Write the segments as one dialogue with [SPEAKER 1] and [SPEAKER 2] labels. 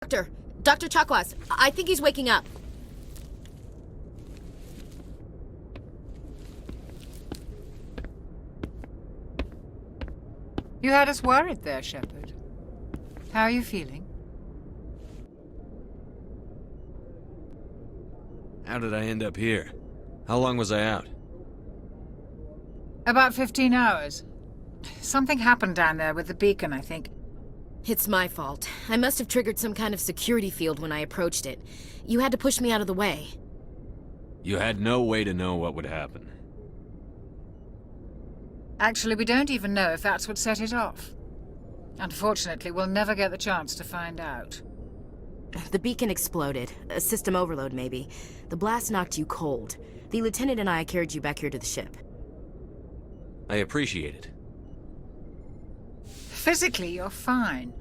[SPEAKER 1] Doctor! Dr. Chakwas, I think he's waking up.
[SPEAKER 2] You had us worried there, Shepard. How are you feeling?
[SPEAKER 3] How did I end up here? How long was I out?
[SPEAKER 2] About 15 hours. Something happened down there with the beacon, I think.
[SPEAKER 1] It's my fault. I must have triggered some kind of security field when I approached it. You had to push me out of the way.
[SPEAKER 3] You had no way to know what would happen.
[SPEAKER 2] Actually, we don't even know if that's what set it off. Unfortunately, we'll never get the chance to find out.
[SPEAKER 1] The beacon exploded. A system overload, maybe. The blast knocked you cold. The lieutenant and I carried you back here to the ship.
[SPEAKER 3] I appreciate it.
[SPEAKER 2] Physically, you're fine.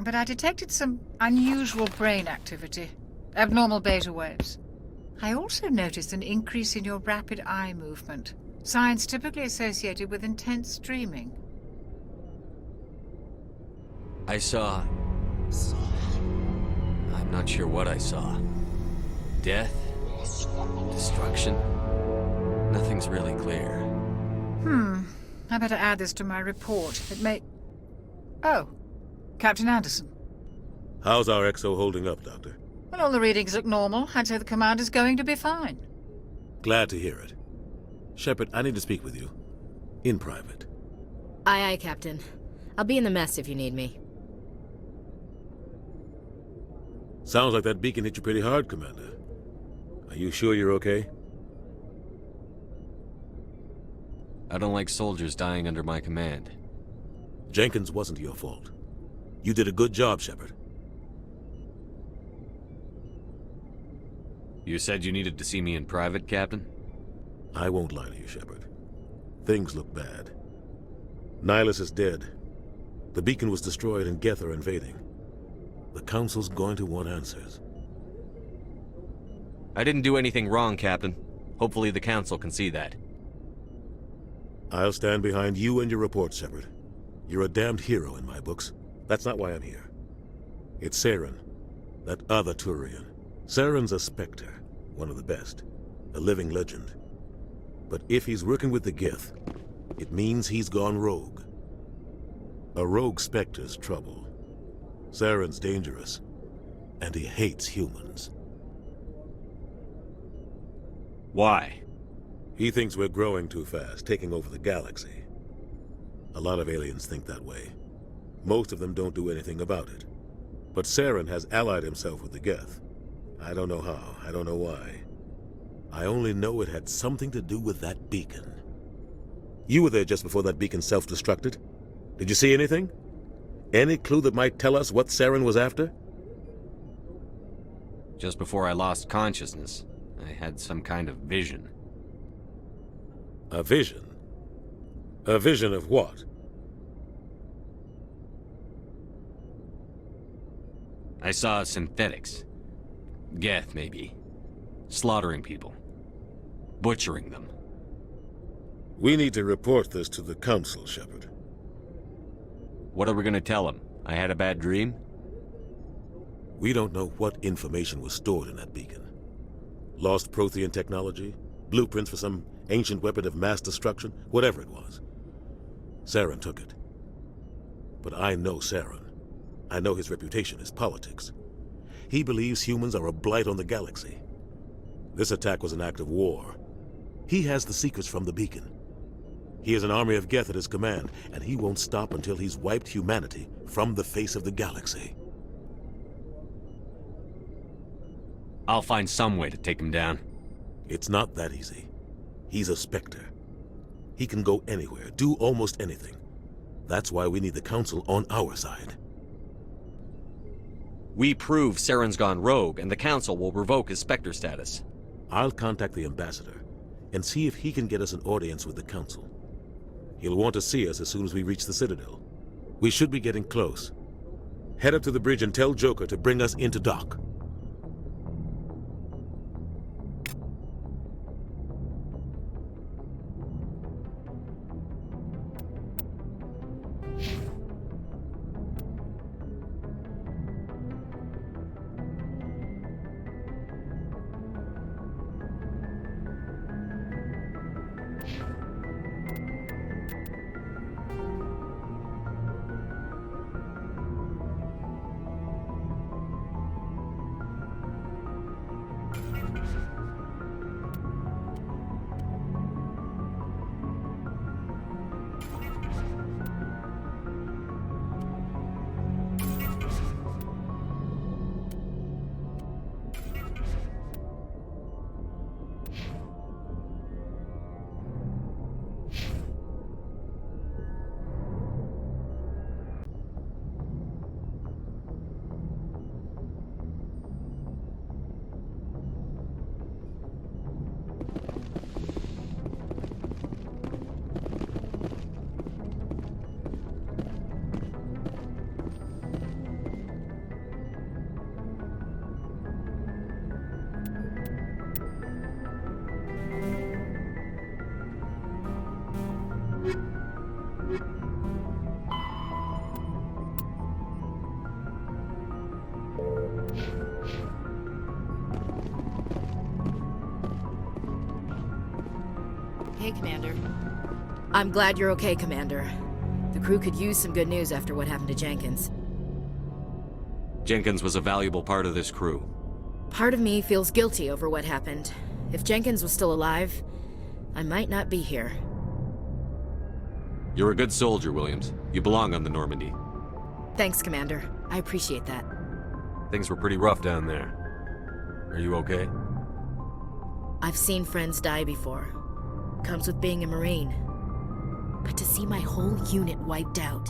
[SPEAKER 2] But I detected some unusual brain activity. Abnormal beta waves. I also noticed an increase in your rapid eye movement. Signs typically associated with intense dreaming.
[SPEAKER 3] I saw... I'm not sure what I saw. Death? Destruction? Nothing's really clear.
[SPEAKER 2] I better add this to my report. It may... Oh, Captain Anderson.
[SPEAKER 4] How's our XO holding up, Doctor?
[SPEAKER 2] Well, all the readings look normal. I'd say the commander's going to be fine.
[SPEAKER 4] Glad to hear it. Shepard, I need to speak with you. In private.
[SPEAKER 1] Aye, aye, Captain. I'll be in the mess if you need me.
[SPEAKER 4] Sounds like that beacon hit you pretty hard, Commander. Are you sure you're okay?
[SPEAKER 3] I don't like soldiers dying under my command.
[SPEAKER 4] Jenkins wasn't your fault. You did a good job, Shepard.
[SPEAKER 3] You said you needed to see me in private, Captain?
[SPEAKER 4] I won't lie to you, Shepard. Things look bad. Nihilus is dead. The beacon was destroyed and Geth are invading. The Council's going to want answers.
[SPEAKER 3] I didn't do anything wrong, Captain. Hopefully the Council can see that.
[SPEAKER 4] I'll stand behind you and your report, Shepard. You're a damned hero in my books. That's not why I'm here. It's Saren, that other Turian. Saren's a Spectre, one of the best, a living legend. But if he's working with the Geth, it means he's gone rogue. A rogue Spectre's trouble. Saren's dangerous, and he hates humans.
[SPEAKER 3] Why?
[SPEAKER 4] He thinks we're growing too fast, taking over the galaxy. A lot of aliens think that way. Most of them don't do anything about it. But Saren has allied himself with the Geth. I don't know how, I don't know why. I only know it had something to do with that beacon. You were there just before that beacon self-destructed. Did you see anything? Any clue that might tell us what Saren was after?
[SPEAKER 3] Just before I lost consciousness, I had some kind of vision.
[SPEAKER 4] A vision? A vision of what?
[SPEAKER 3] I saw synthetics. Geth, maybe. Slaughtering people. Butchering them.
[SPEAKER 4] We need to report this to the Council, Shepard.
[SPEAKER 3] What are we gonna tell them? I had a bad dream?
[SPEAKER 4] We don't know what information was stored in that beacon. Lost Prothean technology? Blueprints for some ancient weapon of mass destruction? Whatever it was. Saren took it. But I know Saren. I know his reputation is politics. He believes humans are a blight on the galaxy. This attack was an act of war. He has the secrets from the beacon. He has an army of Geth at his command, and he won't stop until he's wiped humanity from the face of the galaxy.
[SPEAKER 3] I'll find some way to take him down.
[SPEAKER 4] It's not that easy. He's a Spectre. He can go anywhere, do almost anything. That's why we need the Council on our side.
[SPEAKER 3] We prove Saren's gone rogue, and the Council will revoke his Spectre status.
[SPEAKER 4] I'll contact the Ambassador and see if he can get us an audience with the Council. He'll want to see us as soon as we reach the Citadel. We should be getting close. Head up to the bridge and tell Joker to bring us into dock.
[SPEAKER 1] okay, Commander. I'm glad you're okay, Commander. The crew could use some good news after what happened to Jenkins.
[SPEAKER 3] Jenkins was a valuable part of this crew.
[SPEAKER 1] Part of me feels guilty over what happened. If Jenkins was still alive, I might not be here.
[SPEAKER 3] You're a good soldier, Williams. You belong on the Normandy.
[SPEAKER 1] Thanks, Commander. I appreciate that.
[SPEAKER 3] Things were pretty rough down there. Are you okay?
[SPEAKER 1] I've seen friends die before. Comes with being a Marine. But to see my whole unit wiped out,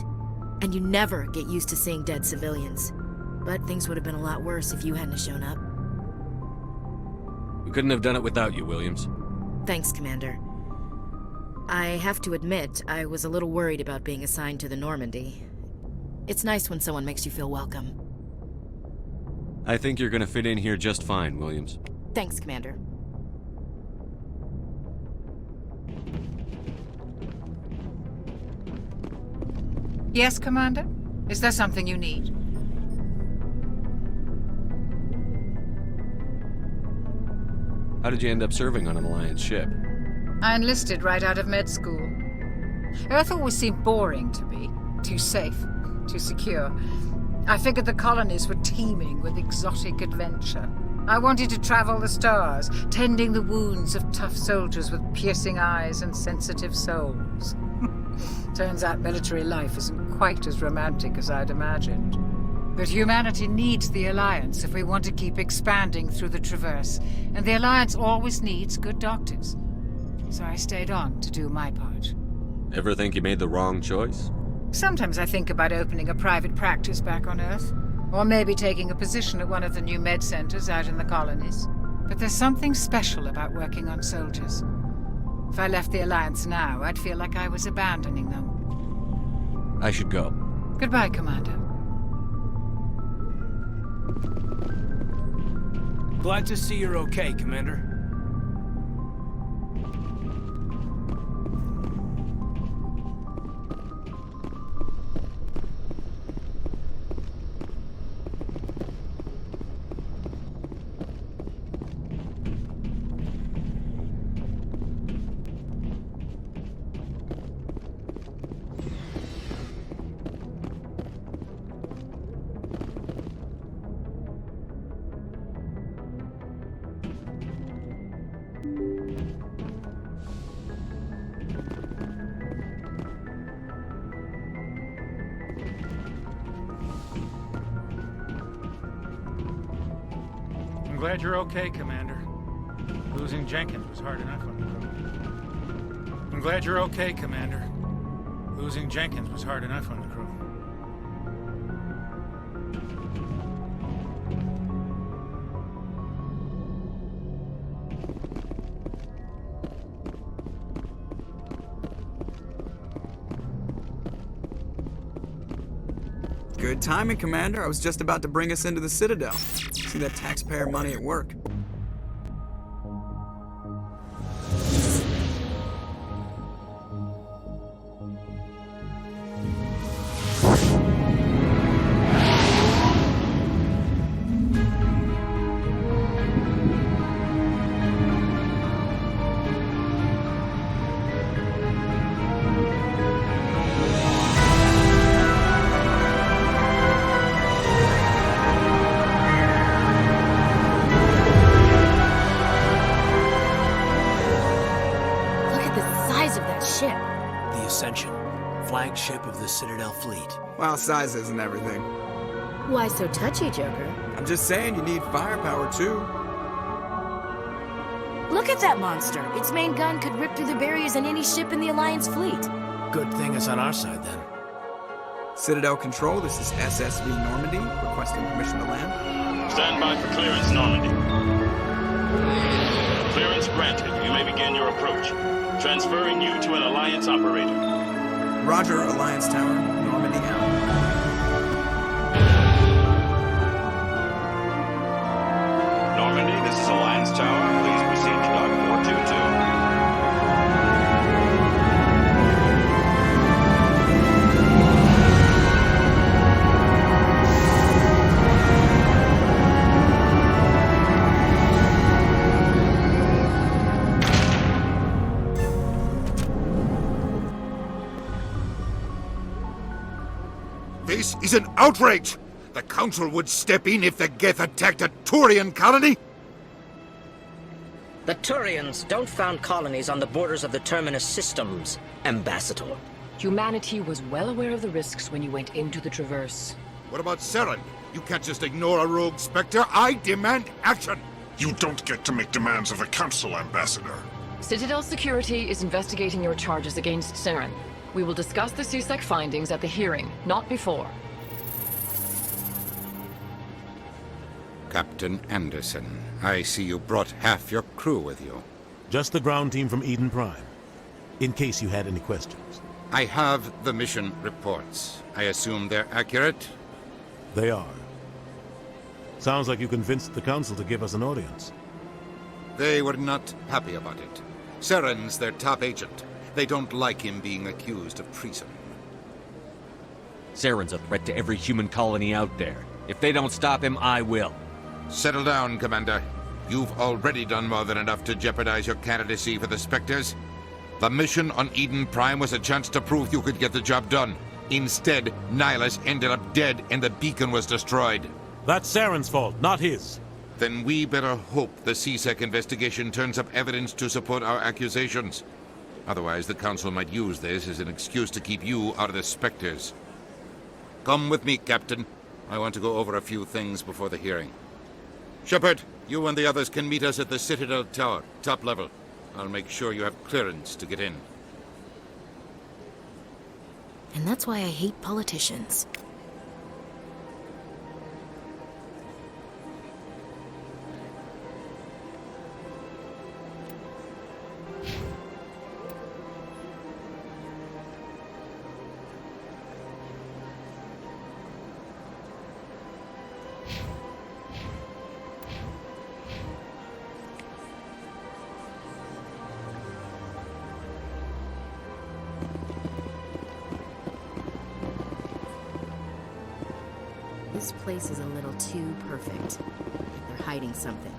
[SPEAKER 1] and you never get used to seeing dead civilians. But things would have been a lot worse if you hadn't shown up.
[SPEAKER 3] We couldn't have done it without you, Williams.
[SPEAKER 1] Thanks, Commander. I have to admit, I was a little worried about being assigned to the Normandy. It's nice when someone makes you feel welcome.
[SPEAKER 3] I think you're gonna fit in here just fine, Williams.
[SPEAKER 1] Thanks, Commander.
[SPEAKER 2] Yes, Commander? Is there something you need?
[SPEAKER 3] How did you end up serving on an Alliance ship?
[SPEAKER 2] I enlisted right out of med school. Earth always seemed boring to me. Too safe, too secure. I figured the colonies were teeming with exotic adventure. I wanted to travel the stars, tending the wounds of tough soldiers with piercing eyes and sensitive souls. Turns out military life isn't quite as romantic as I'd imagined. But humanity needs the Alliance if we want to keep expanding through the Traverse, and the Alliance always needs good doctors. So I stayed on to do my part.
[SPEAKER 3] Ever think you made the wrong choice?
[SPEAKER 2] Sometimes I think about opening a private practice back on Earth, or maybe taking a position at one of the new med centers out in the colonies. But there's something special about working on soldiers. If I left the Alliance now, I'd feel like I was abandoning them.
[SPEAKER 3] I should go.
[SPEAKER 2] Goodbye, Commander.
[SPEAKER 5] Glad to see you're okay, Commander.
[SPEAKER 6] I'm glad you're okay, Commander. Losing Jenkins was hard enough on the crew. I'm glad you're okay, Commander. Losing Jenkins was hard enough on the crew.
[SPEAKER 7] Good timing, Commander. I was just about to bring us into the Citadel. See that taxpayer money at work.
[SPEAKER 5] Flagship of the Citadel fleet.
[SPEAKER 7] Well, size isn't everything.
[SPEAKER 1] Why so touchy, Joker?
[SPEAKER 7] I'm just saying you need firepower, too.
[SPEAKER 1] Look at that monster. Its main gun could rip through the barriers in any ship in the Alliance fleet.
[SPEAKER 5] Good thing it's on our side, then.
[SPEAKER 7] Citadel Control, this is SSV Normandy, requesting permission to land.
[SPEAKER 8] Stand by for clearance, Normandy. Clearance granted. You may begin your approach. Transferring you to an Alliance operator.
[SPEAKER 7] Roger, Alliance Tower, Normandy out.
[SPEAKER 8] Normandy, this is Alliance Tower. Please proceed to Dock 422.
[SPEAKER 9] is an outrage! The Council would step in if the Geth attacked a Turian colony?
[SPEAKER 10] The Turians don't found colonies on the borders of the Terminus systems, Ambassador.
[SPEAKER 11] Humanity was well aware of the risks when you went into the Traverse.
[SPEAKER 9] What about Saren? You can't just ignore a rogue Spectre. I demand action!
[SPEAKER 12] You don't get to make demands of the Council, Ambassador.
[SPEAKER 11] Citadel Security is investigating your charges against Saren. We will discuss the CSEC findings at the hearing, not before.
[SPEAKER 13] Captain Anderson, I see you brought half your crew with you.
[SPEAKER 4] Just the ground team from Eden Prime, in case you had any questions.
[SPEAKER 13] I have the mission reports. I assume they're accurate?
[SPEAKER 4] They are. Sounds like you convinced the Council to give us an audience.
[SPEAKER 13] They were not happy about it. Saren's their top agent. They don't like him being accused of treason.
[SPEAKER 3] Saren's a threat to every human colony out there. If they don't stop him, I will.
[SPEAKER 13] Settle down, Commander. You've already done more than enough to jeopardize your candidacy for the Spectres. The mission on Eden Prime was a chance to prove you could get the job done. Instead, Nihilus ended up dead and the beacon was destroyed.
[SPEAKER 4] That's Saren's fault, not his.
[SPEAKER 13] Then we better hope the CSEC investigation turns up evidence to support our accusations. Otherwise, the Council might use this as an excuse to keep you out of the Spectres. Come with me, Captain. I want to go over a few things before the hearing. Shepard, you and the others can meet us at the Citadel Tower, top level. I'll make sure you have clearance to get in.
[SPEAKER 1] And that's why I hate politicians. This place is a little too perfect. Like they're hiding something.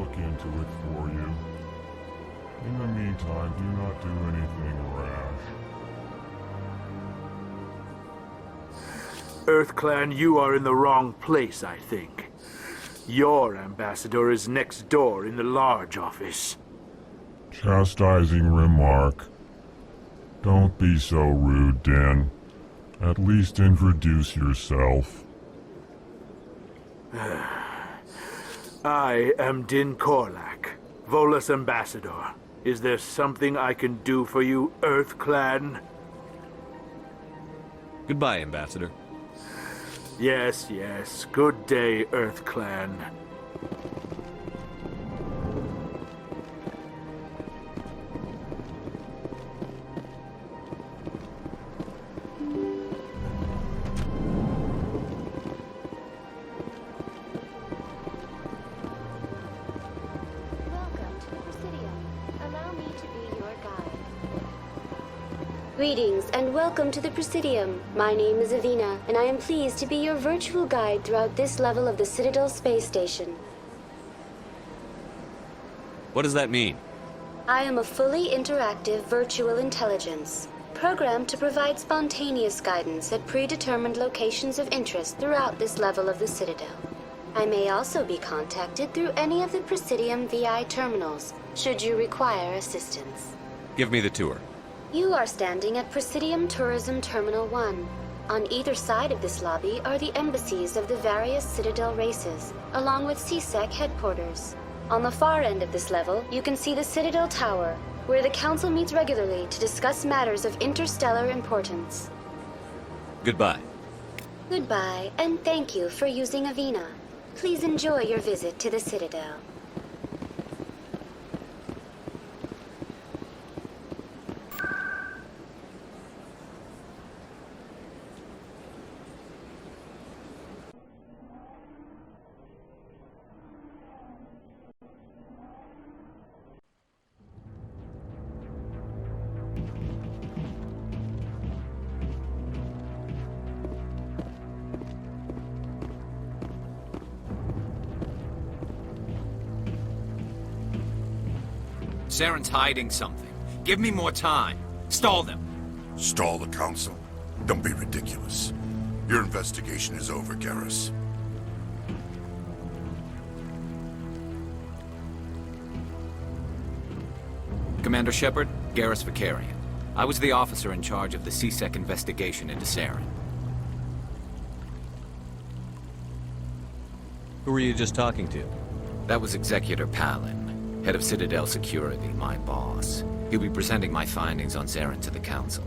[SPEAKER 12] Into it for you. In the meantime, do not do anything rash.
[SPEAKER 14] EarthClan, you are in the wrong place, I think. Your ambassador is next door in the large office.
[SPEAKER 12] Chastising remark. Don't be so rude, Den. At least introduce yourself.
[SPEAKER 14] I am Din Korlak, Volus Ambassador. Is there something I can do for you, EarthClan?
[SPEAKER 3] Goodbye, Ambassador.
[SPEAKER 14] Yes, yes. Good day, EarthClan.
[SPEAKER 15] Greetings and welcome to the Presidium. My name is Avina, and I am pleased to be your virtual guide throughout this level of the Citadel space station.
[SPEAKER 3] What does that mean?
[SPEAKER 15] I am a fully interactive virtual intelligence, programmed to provide spontaneous guidance at predetermined locations of interest throughout this level of the Citadel. I may also be contacted through any of the Presidium VI terminals, should you require assistance.
[SPEAKER 3] Give me the tour.
[SPEAKER 15] You are standing at Presidium Tourism Terminal 1. On either side of this lobby are the embassies of the various Citadel races, along with CSEC headquarters. On the far end of this level, you can see the Citadel Tower, where the Council meets regularly to discuss matters of interstellar importance.
[SPEAKER 3] Goodbye.
[SPEAKER 15] Goodbye, and thank you for using Avina. Please enjoy your visit to the Citadel.
[SPEAKER 16] Saren's hiding something. Give me more time. Stall them.
[SPEAKER 9] Stall the Council? Don't be ridiculous. Your investigation is over, Garrus.
[SPEAKER 16] Commander Shepard, Garrus Vicarian. I was the officer in charge of the C-Sec investigation into Saren.
[SPEAKER 3] Who were you just talking to?
[SPEAKER 16] That was Executor Palin, head of Citadel Security, my boss. He'll be presenting my findings on Saren to the Council.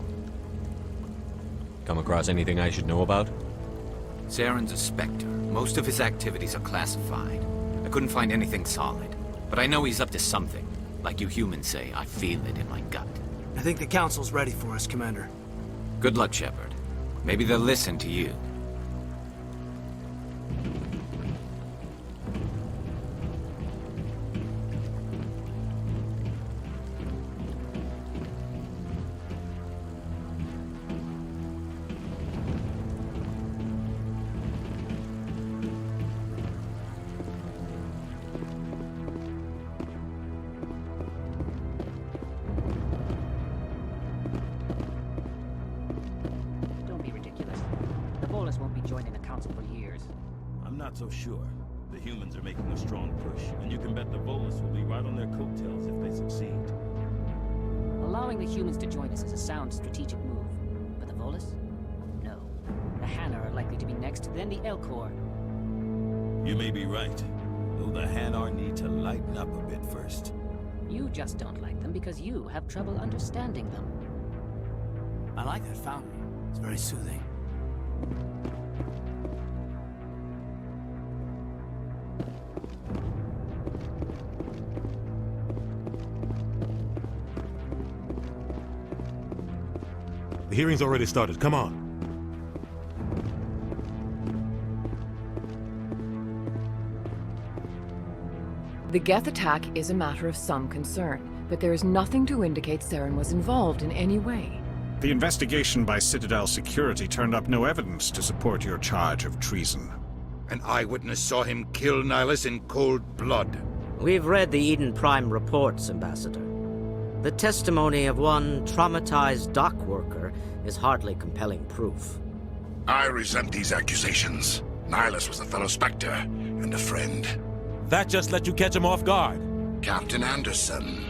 [SPEAKER 3] Come across anything I should know about?
[SPEAKER 16] Saren's a Spectre. Most of his activities are classified. I couldn't find anything solid. But I know he's up to something. Like you humans say, I feel it in my gut.
[SPEAKER 5] I think the Council's ready for us, Commander.
[SPEAKER 16] Good luck, Shepard. Maybe they'll listen to you.
[SPEAKER 17] Won't be joining the Council for years.
[SPEAKER 18] I'm not so sure. The humans are making a strong push, and you can bet the Volus will be right on their coattails if they succeed.
[SPEAKER 17] Allowing the humans to join us is a sound strategic move. But the Volus? No. The Hanna are likely to be next, then the Elcor.
[SPEAKER 18] You may be right, though the Hanar need to lighten up a bit first.
[SPEAKER 17] You just don't like them because you have trouble understanding them.
[SPEAKER 5] I like that fountain. It's very soothing.
[SPEAKER 4] The hearing's already started. Come on.
[SPEAKER 11] The Geth attack is a matter of some concern, but there is nothing to indicate Saren was involved in any way.
[SPEAKER 6] The investigation by Citadel Security turned up no evidence to support your charge of treason.
[SPEAKER 9] An eyewitness saw him kill Nihilus in cold blood.
[SPEAKER 10] We've read the Eden Prime reports, Ambassador. The testimony of one traumatized dock worker is hardly compelling proof.
[SPEAKER 9] I resent these accusations. Nihilus was a fellow Spectre and a friend.
[SPEAKER 4] That just let you catch him off guard.
[SPEAKER 9] Captain Anderson,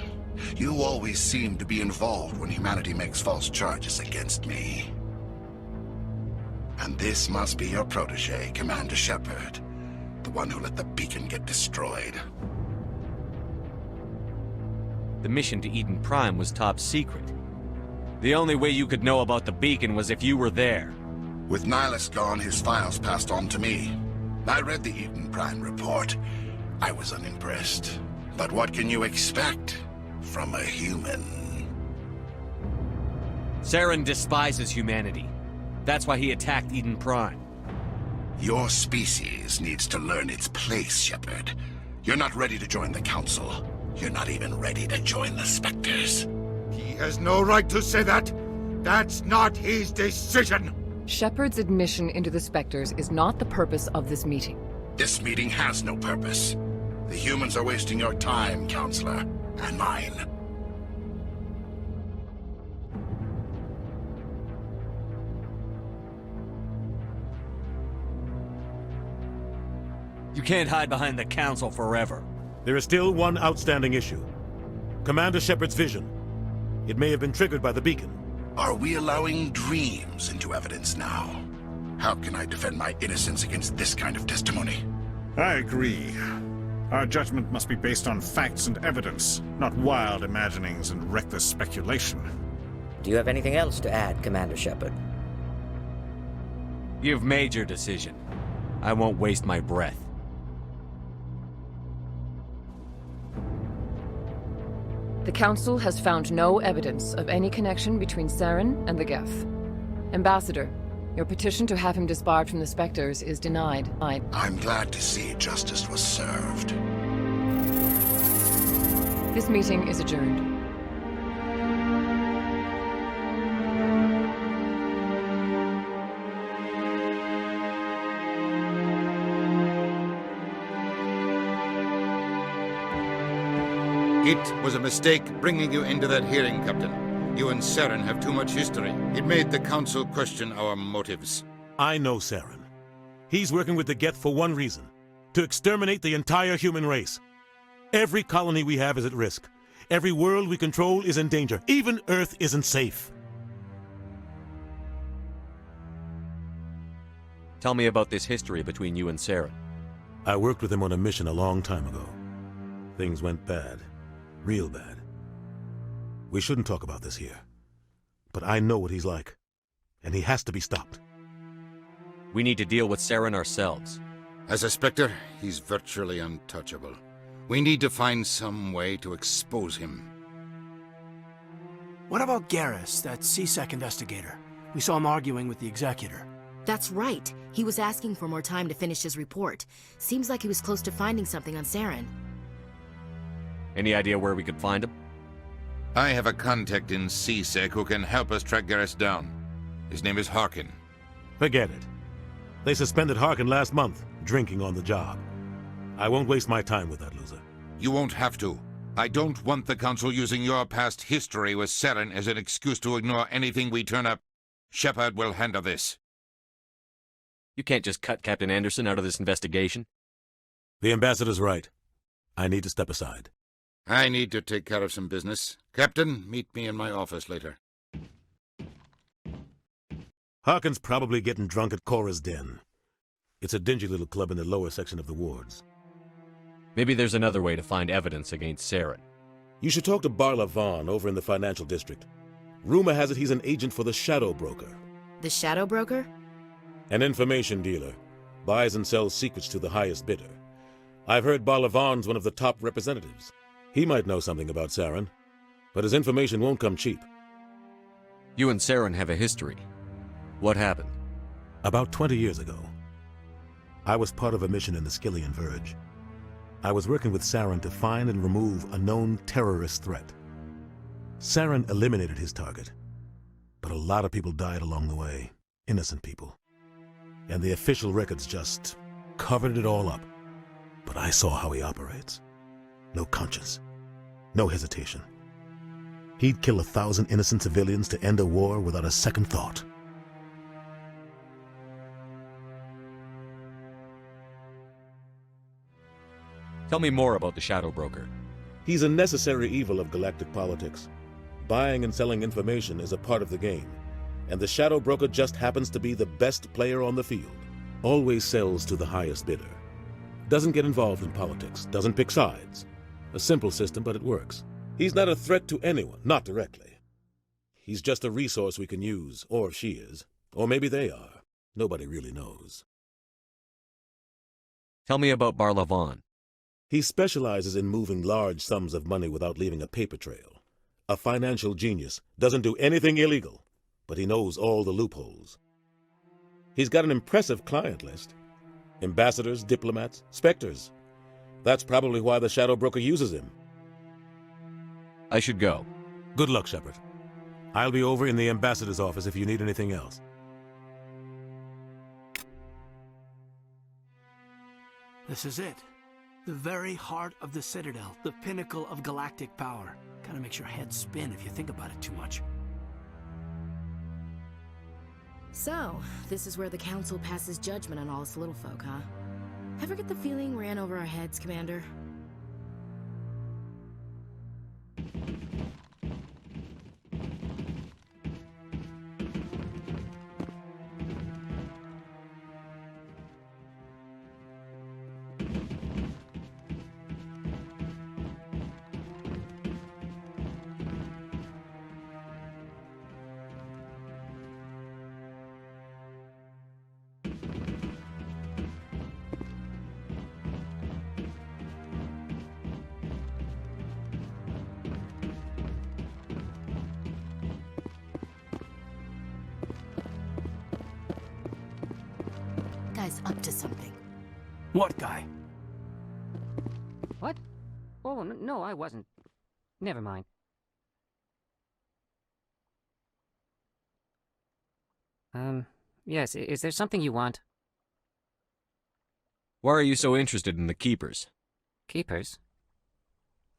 [SPEAKER 9] you always seem to be involved when humanity makes false charges against me. And this must be your protege, Commander Shepard, the one who let the beacon get destroyed.
[SPEAKER 3] The mission to Eden Prime was top secret. The only way you could know about the beacon was if you were there.
[SPEAKER 9] With Nihilus gone, his files passed on to me. I read the Eden Prime report. I was unimpressed. But what can you expect from a human?
[SPEAKER 3] Saren despises humanity. That's why he attacked Eden Prime.
[SPEAKER 9] Your species needs to learn its place, Shepard. You're not ready to join the Council. You're not even ready to join the Spectres. He has no right to say that. That's not his decision.
[SPEAKER 11] Shepard's admission into the Spectres is not the purpose of this meeting.
[SPEAKER 9] This meeting has no purpose. The humans are wasting your time, Counselor, and mine.
[SPEAKER 3] You can't hide behind the Council forever.
[SPEAKER 4] There is still one outstanding issue. Commander Shepard's vision. It may have been triggered by the beacon.
[SPEAKER 9] Are we allowing dreams into evidence now? How can I defend my innocence against this kind of testimony?
[SPEAKER 6] I agree. Our judgment must be based on facts and evidence, not wild imaginings and reckless speculation.
[SPEAKER 10] Do you have anything else to add, Commander Shepard?
[SPEAKER 3] You've made your decision. I won't waste my breath.
[SPEAKER 11] The Council has found no evidence of any connection between Saren and the Geth. Ambassador, your petition to have him disbarred from the Spectres is denied.
[SPEAKER 9] I'm glad to see justice was served.
[SPEAKER 11] This meeting is adjourned.
[SPEAKER 13] It was a mistake bringing you into that hearing, Captain. You and Saren have too much history. It made the Council question our motives.
[SPEAKER 4] I know Saren. He's working with the Geth for one reason: to exterminate the entire human race. Every colony we have is at risk. Every world we control is in danger. Even Earth isn't safe.
[SPEAKER 3] Tell me about this history between you and Saren.
[SPEAKER 4] I worked with him on a mission a long time ago. Things went bad. Real bad. We shouldn't talk about this here. But I know what he's like. And he has to be stopped.
[SPEAKER 3] We need to deal with Saren ourselves.
[SPEAKER 13] As a Spectre, he's virtually untouchable. We need to find some way to expose him.
[SPEAKER 5] What about Garrus, that CSEC investigator? We saw him arguing with the Executor.
[SPEAKER 1] That's right. He was asking for more time to finish his report. Seems like he was close to finding something on Saren.
[SPEAKER 3] Any idea where we could find him?
[SPEAKER 13] I have a contact in CSEC who can help us track Garrus down. His name is Harkin.
[SPEAKER 4] Forget it. They suspended Harkin last month, drinking on the job. I won't waste my time with that loser.
[SPEAKER 13] You won't have to. I don't want the Council using your past history with Saren as an excuse to ignore anything we turn up. Shepard will handle this.
[SPEAKER 3] You can't just cut Captain Anderson out of this investigation.
[SPEAKER 4] The Ambassador's right. I need to step aside.
[SPEAKER 13] I need to take care of some business. Captain, meet me in my office later.
[SPEAKER 4] Harkin's probably getting drunk at Cora's Den. It's a dingy little club in the lower section of the wards.
[SPEAKER 3] Maybe there's another way to find evidence against Saren.
[SPEAKER 4] You should talk to Barla Vaughn over in the financial district. Rumor has it he's an agent for the Shadow Broker.
[SPEAKER 1] The Shadow Broker?
[SPEAKER 4] An information dealer. Buys and sells secrets to the highest bidder. I've heard Barla Vaughn's one of the top representatives. He might know something about Saren, but his information won't come cheap.
[SPEAKER 3] You and Saren have a history. What happened?
[SPEAKER 4] About 20 years ago, I was part of a mission in the Skillian Verge. I was working with Saren to find and remove a known terrorist threat. Saren eliminated his target, but a lot of people died along the way, innocent people. And the official records just covered it all up. But I saw how he operates. No conscience, no hesitation. He'd kill 1,000 innocent civilians to end a war without a second thought.
[SPEAKER 3] Tell me more about the Shadow Broker.
[SPEAKER 4] He's a necessary evil of galactic politics. Buying and selling information is a part of the game, and the Shadow Broker just happens to be the best player on the field. Always sells to the highest bidder. Doesn't get involved in politics, doesn't pick sides. A simple system, but it works. He's not a threat to anyone, not directly. He's just a resource we can use, or she is. Or maybe they are. Nobody really knows.
[SPEAKER 3] Tell me about Barla Vaughn.
[SPEAKER 4] He specializes in moving large sums of money without leaving a paper trail. A financial genius, doesn't do anything illegal, but he knows all the loopholes. He's got an impressive client list. Ambassadors, diplomats, specters. That's probably why the Shadow Broker uses him.
[SPEAKER 3] I should go.
[SPEAKER 4] Good luck, Shepard. I'll be over in the Ambassador's office if you need anything else.
[SPEAKER 5] This is it. The very heart of the Citadel, the pinnacle of galactic power. Kinda makes your head spin if you think about it too much.
[SPEAKER 1] So, this is where the Council passes judgment on all us little folk, huh? Ever get the feeling we're in over our heads, Commander? Guy's up to something.
[SPEAKER 5] What guy?
[SPEAKER 17] What? Oh, no, I wasn't. Never mind. Yes, is there something you want?
[SPEAKER 3] Why are you so interested in the Keepers?
[SPEAKER 17] Keepers?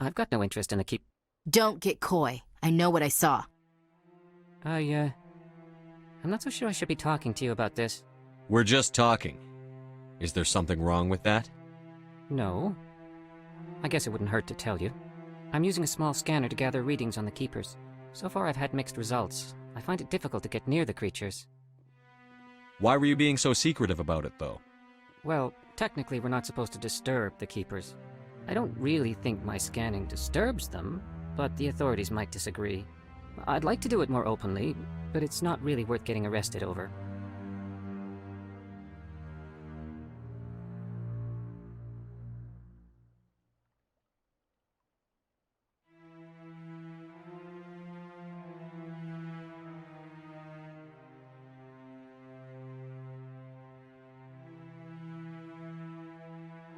[SPEAKER 17] I've got no interest in the keep...
[SPEAKER 1] Don't get coy. I know what I saw.
[SPEAKER 17] I'm not so sure I should be talking to you about this.
[SPEAKER 3] We're just talking. Is there something wrong with that?
[SPEAKER 17] No. I guess it wouldn't hurt to tell you. I'm using a small scanner to gather readings on the Keepers. So far I've had mixed results. I find it difficult to get near the creatures.
[SPEAKER 3] Why were you being so secretive about it, though?
[SPEAKER 17] Well, technically we're not supposed to disturb the Keepers. I don't really think my scanning disturbs them, but the authorities might disagree. I'd like to do it more openly, but it's not really worth getting arrested over.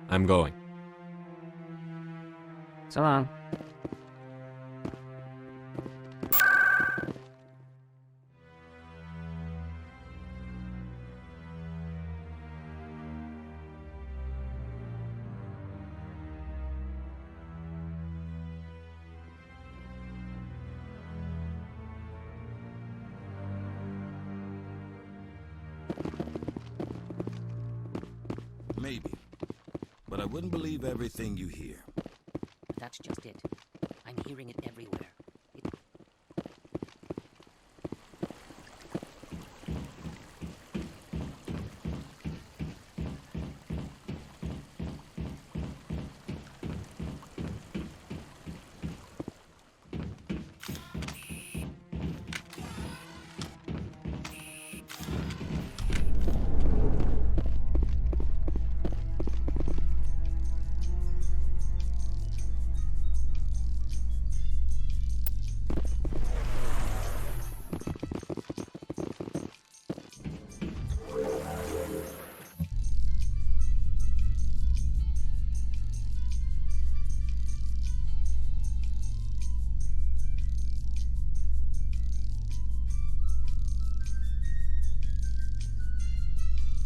[SPEAKER 3] I'm going.
[SPEAKER 17] So long.
[SPEAKER 18] Maybe. But I wouldn't believe everything you hear.
[SPEAKER 17] That's just it. I'm hearing it everywhere.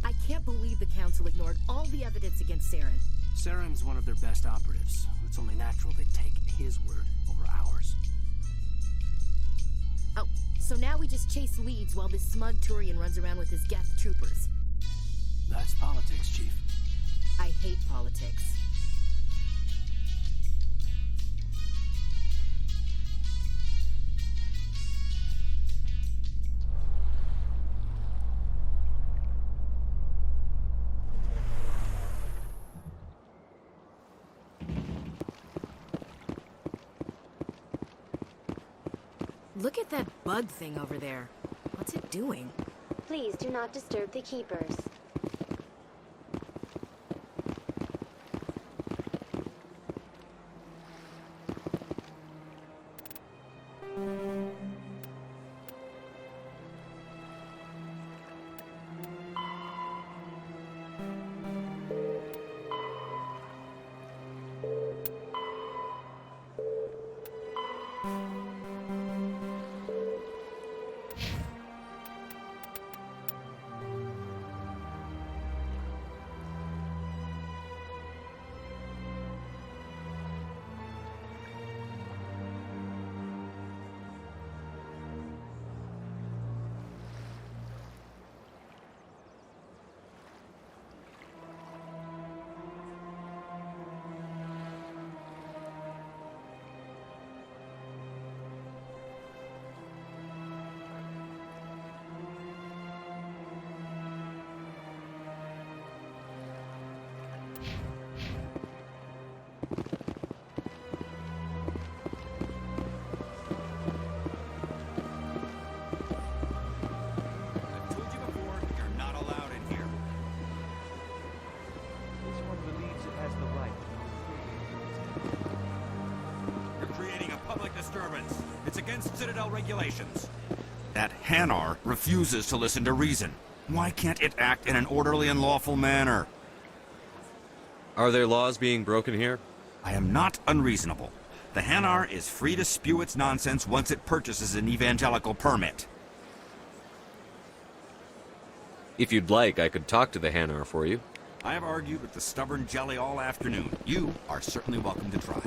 [SPEAKER 1] I can't believe the Council ignored all the evidence against Saren.
[SPEAKER 5] Saren's one of their best operatives. It's only natural they'd take his word over ours.
[SPEAKER 1] Oh, so now we just chase leads while this smug Turian runs around with his Geth troopers.
[SPEAKER 5] That's politics, Chief.
[SPEAKER 1] I hate politics. Look at that bug thing over there. What's it doing?
[SPEAKER 15] Please do not disturb the Keepers.
[SPEAKER 8] Disturbance. It's against Citadel regulations. That Hanar refuses to listen to reason. Why can't it act in an orderly and lawful manner?
[SPEAKER 3] Are there laws being broken here?
[SPEAKER 8] I am not unreasonable. The Hanar is free to spew its nonsense once it purchases an evangelical permit.
[SPEAKER 3] If you'd like, I could talk to the Hanar for you.
[SPEAKER 8] I have argued with the stubborn jelly all afternoon. You are certainly welcome to try.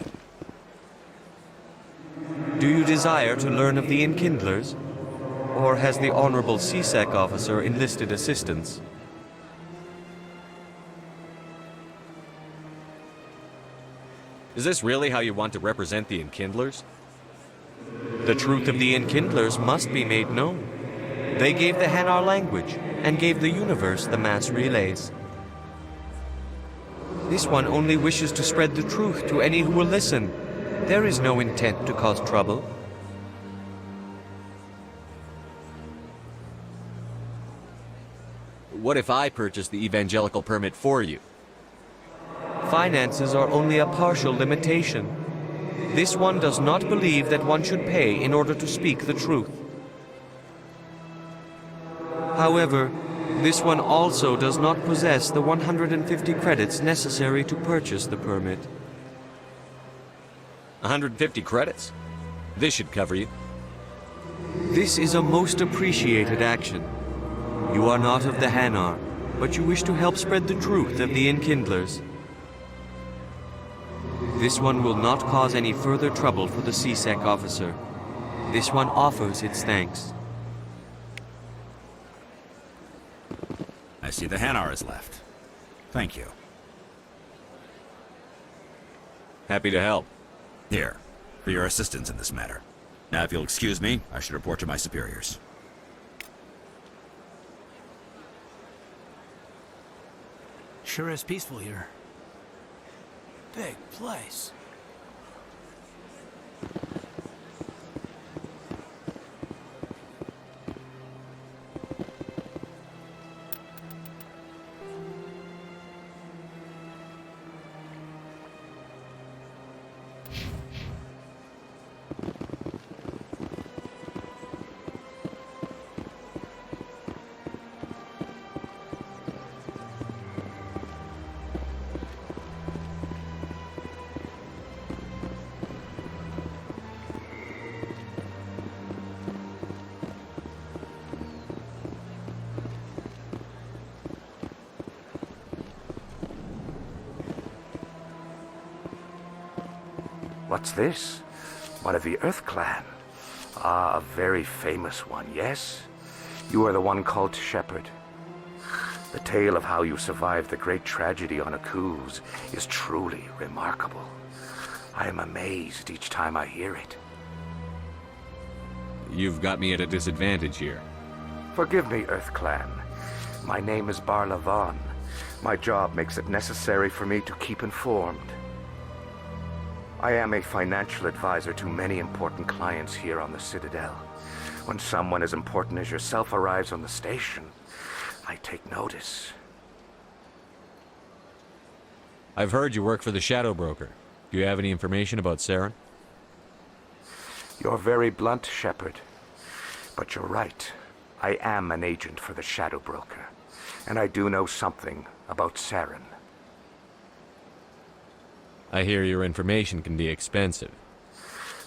[SPEAKER 19] Do you desire to learn of the Enkindlers? Or has the Honorable C-Sec officer enlisted assistance?
[SPEAKER 3] Is this really how you want to represent the Enkindlers?
[SPEAKER 19] The truth of the Enkindlers must be made known. They gave the Hanar language, and gave the universe the mass relays. This one only wishes to spread the truth to any who will listen. There is no intent to cause trouble.
[SPEAKER 3] What if I purchase the evangelical permit for you?
[SPEAKER 19] Finances are only a partial limitation. This one does not believe that one should pay in order to speak the truth. However, this one also does not possess the 150 credits necessary to purchase the permit.
[SPEAKER 3] 150 credits? This should cover you.
[SPEAKER 19] This is a most appreciated action. You are not of the Hanar, but you wish to help spread the truth of the Enkindlers. This one will not cause any further trouble for the C-Sec officer. This one offers its thanks.
[SPEAKER 8] I see the Hanar is left. Thank you.
[SPEAKER 3] Happy to help.
[SPEAKER 8] Here, for your assistance in this matter. Now, if you'll excuse me, I should report to my superiors.
[SPEAKER 5] Sure is peaceful here. Big place.
[SPEAKER 14] What's this? One of the Earth Clan. Ah, a very famous one, yes? You are the one called Shepard. The tale of how you survived the great tragedy on Akuz is truly remarkable. I am amazed each time I hear it.
[SPEAKER 3] You've got me at a disadvantage here.
[SPEAKER 14] Forgive me, Earth Clan. My name is Barla Vaughn. My job makes it necessary for me to keep informed. I am a financial advisor to many important clients here on the Citadel. When someone as important as yourself arrives on the station, I take notice.
[SPEAKER 3] I've heard you work for the Shadow Broker. Do you have any information about Saren?
[SPEAKER 14] You're very blunt, Shepard. But you're right. I am an agent for the Shadow Broker. And I do know something about Saren.
[SPEAKER 3] I hear your information can be expensive.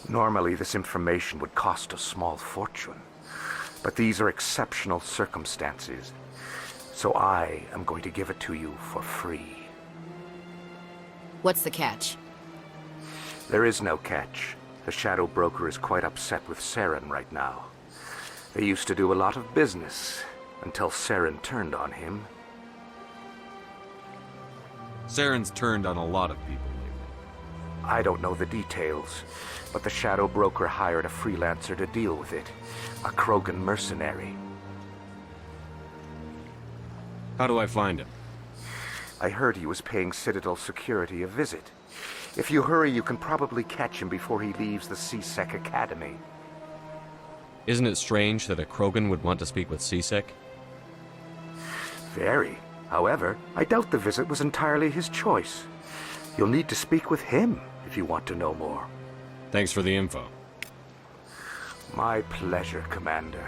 [SPEAKER 14] Normally, this information would cost a small fortune. But these are exceptional circumstances. So I am going to give it to you for free.
[SPEAKER 1] What's the catch?
[SPEAKER 14] There is no catch. The Shadow Broker is quite upset with Saren right now. They used to do a lot of business until Saren turned on him.
[SPEAKER 3] Saren's turned on a lot of people.
[SPEAKER 14] I don't know the details, but the Shadow Broker hired a freelancer to deal with it. A Krogan mercenary.
[SPEAKER 3] How do I find him?
[SPEAKER 14] I heard he was paying Citadel security a visit. If you hurry, you can probably catch him before he leaves the C-Sec Academy.
[SPEAKER 3] Isn't it strange that a Krogan would want to speak with C-Sec?
[SPEAKER 14] Very. However, I doubt the visit was entirely his choice. You'll need to speak with him if you want to know more.
[SPEAKER 3] Thanks for the info.
[SPEAKER 14] My pleasure, Commander.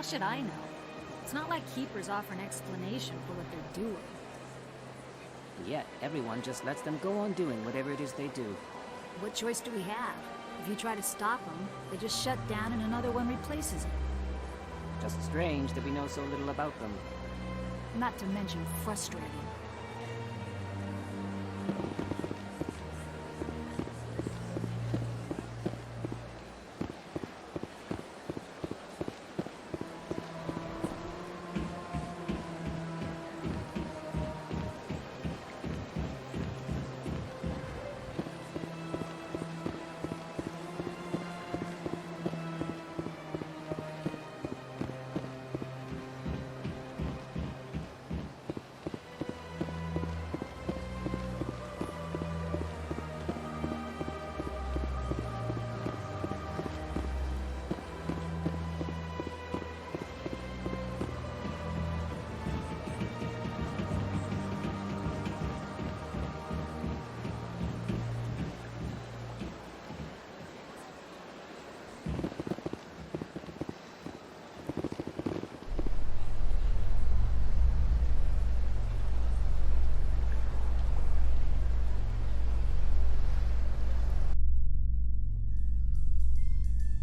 [SPEAKER 20] should I know? It's not like Keepers offer an explanation for what they're doing.
[SPEAKER 17] Yet, everyone just lets them go on doing whatever it is they do.
[SPEAKER 20] What choice do we have? If you try to stop them, they just shut down and another one replaces it.
[SPEAKER 17] Just strange that we know so little about them.
[SPEAKER 20] Not to mention frustrating.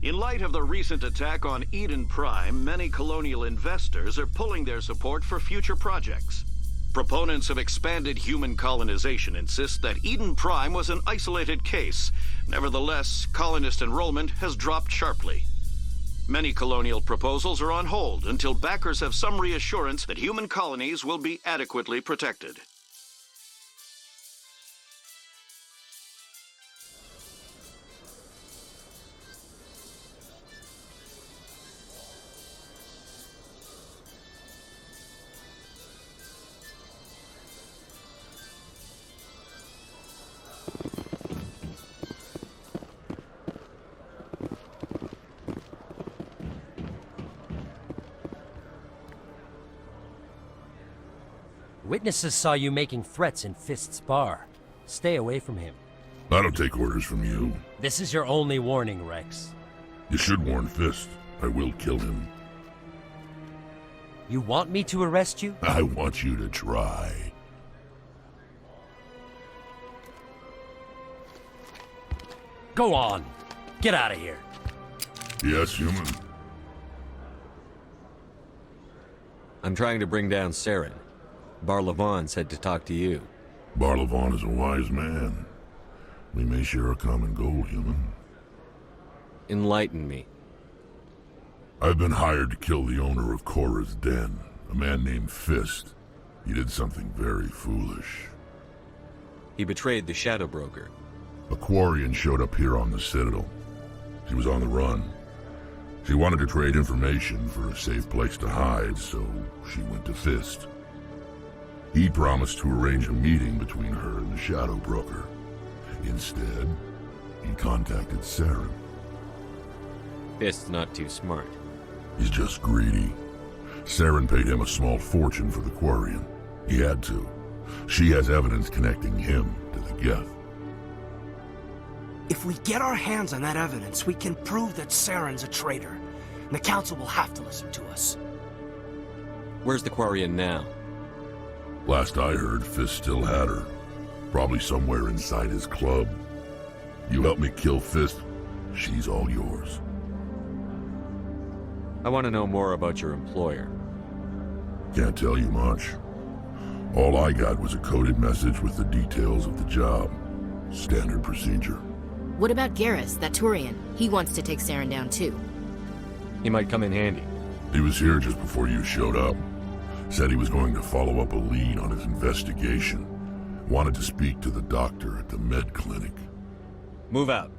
[SPEAKER 21] In light of the recent attack on Eden Prime, many colonial investors are pulling their support for future projects. Proponents of expanded human colonization insist that Eden Prime was an isolated case. Nevertheless, colonist enrollment has dropped sharply. Many colonial proposals are on hold until backers have some reassurance that human colonies will be adequately protected.
[SPEAKER 22] Witnesses saw you making threats in Fist's bar. Stay away from him.
[SPEAKER 12] I don't take orders from you.
[SPEAKER 22] This is your only warning, Rex.
[SPEAKER 12] You should warn Fist. I will kill him.
[SPEAKER 22] You want me to arrest you?
[SPEAKER 12] I want you to try.
[SPEAKER 22] Go on. Get out of here.
[SPEAKER 12] Yes, human.
[SPEAKER 3] I'm trying to bring down Saren. Barlavon said to talk to you.
[SPEAKER 12] Barlavon is a wise man. We may share a common goal, human.
[SPEAKER 3] Enlighten me.
[SPEAKER 12] I've been hired to kill the owner of Korra's Den, a man named Fist. He did something very foolish.
[SPEAKER 3] He betrayed the Shadow Broker.
[SPEAKER 12] A Quarian showed up here on the Citadel. She was on the run. She wanted to trade information for a safe place to hide, so she went to Fist. He promised to arrange a meeting between her and the Shadow Broker. Instead, he contacted Saren.
[SPEAKER 3] Fist's not too smart.
[SPEAKER 12] He's just greedy. Saren paid him a small fortune for the Quarian. He had to. She has evidence connecting him to the Geth.
[SPEAKER 5] If we get our hands on that evidence, we can prove that Saren's a traitor. And the Council will have to listen to us.
[SPEAKER 3] Where's the Quarian now?
[SPEAKER 12] Last I heard, Fist still had her. Probably somewhere inside his club. You help me kill Fist, she's all yours.
[SPEAKER 3] I want to know more about your employer.
[SPEAKER 12] Can't tell you much. All I got was a coded message with the details of the job. Standard procedure.
[SPEAKER 1] What about Garrus, that Turian? He wants to take Saren down too.
[SPEAKER 3] He might come in handy.
[SPEAKER 12] He was here just before you showed up. Said he was going to follow up a lead on his investigation. Wanted to speak to the doctor at the med clinic.
[SPEAKER 3] Move out.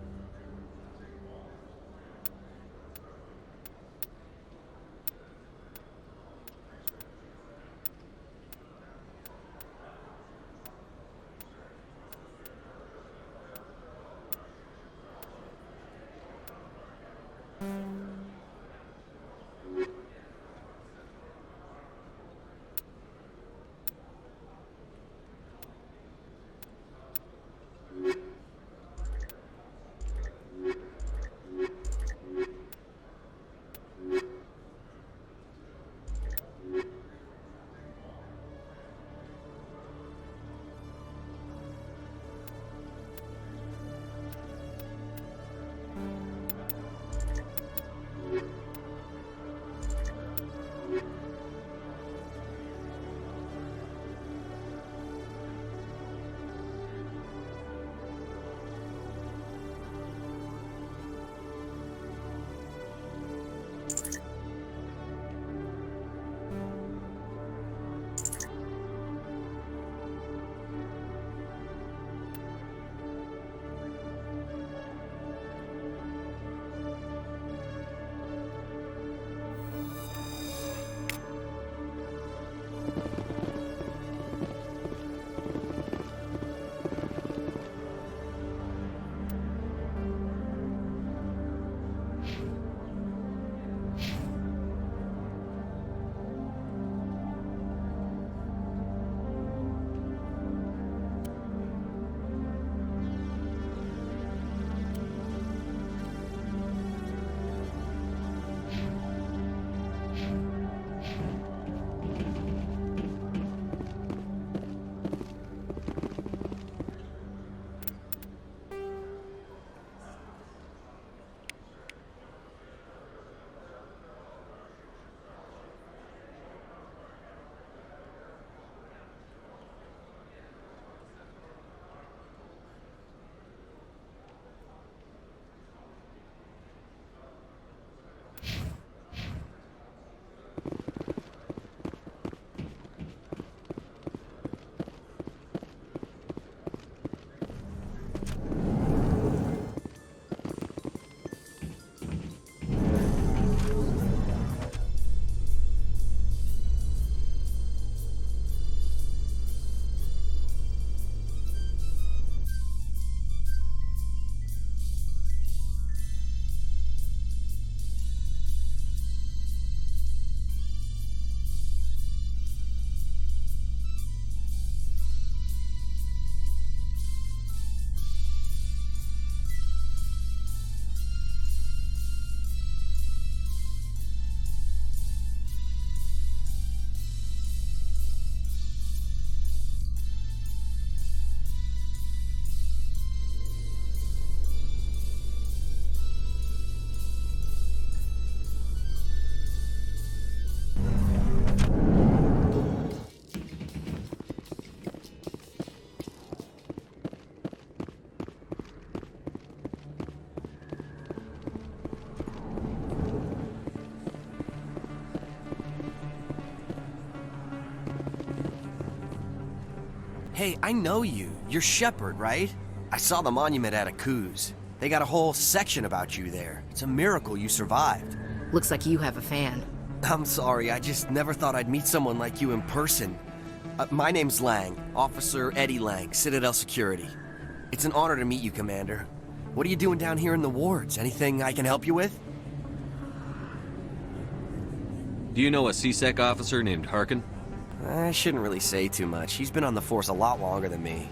[SPEAKER 2] Hey, I know you. You're Shepard, right? I saw the monument at Akuz. They got a whole section about you there. It's a miracle you survived.
[SPEAKER 1] Looks like you have a fan.
[SPEAKER 2] I'm sorry, I just never thought I'd meet someone like you in person. My name's Lang, Officer Eddie Lang, Citadel Security. It's an honor to meet you, Commander. What are you doing down here in the wards? Anything I can help you with?
[SPEAKER 19] Do you know a CSEC officer named Harkin?
[SPEAKER 2] I shouldn't really say too much. He's been on the force a lot longer than me.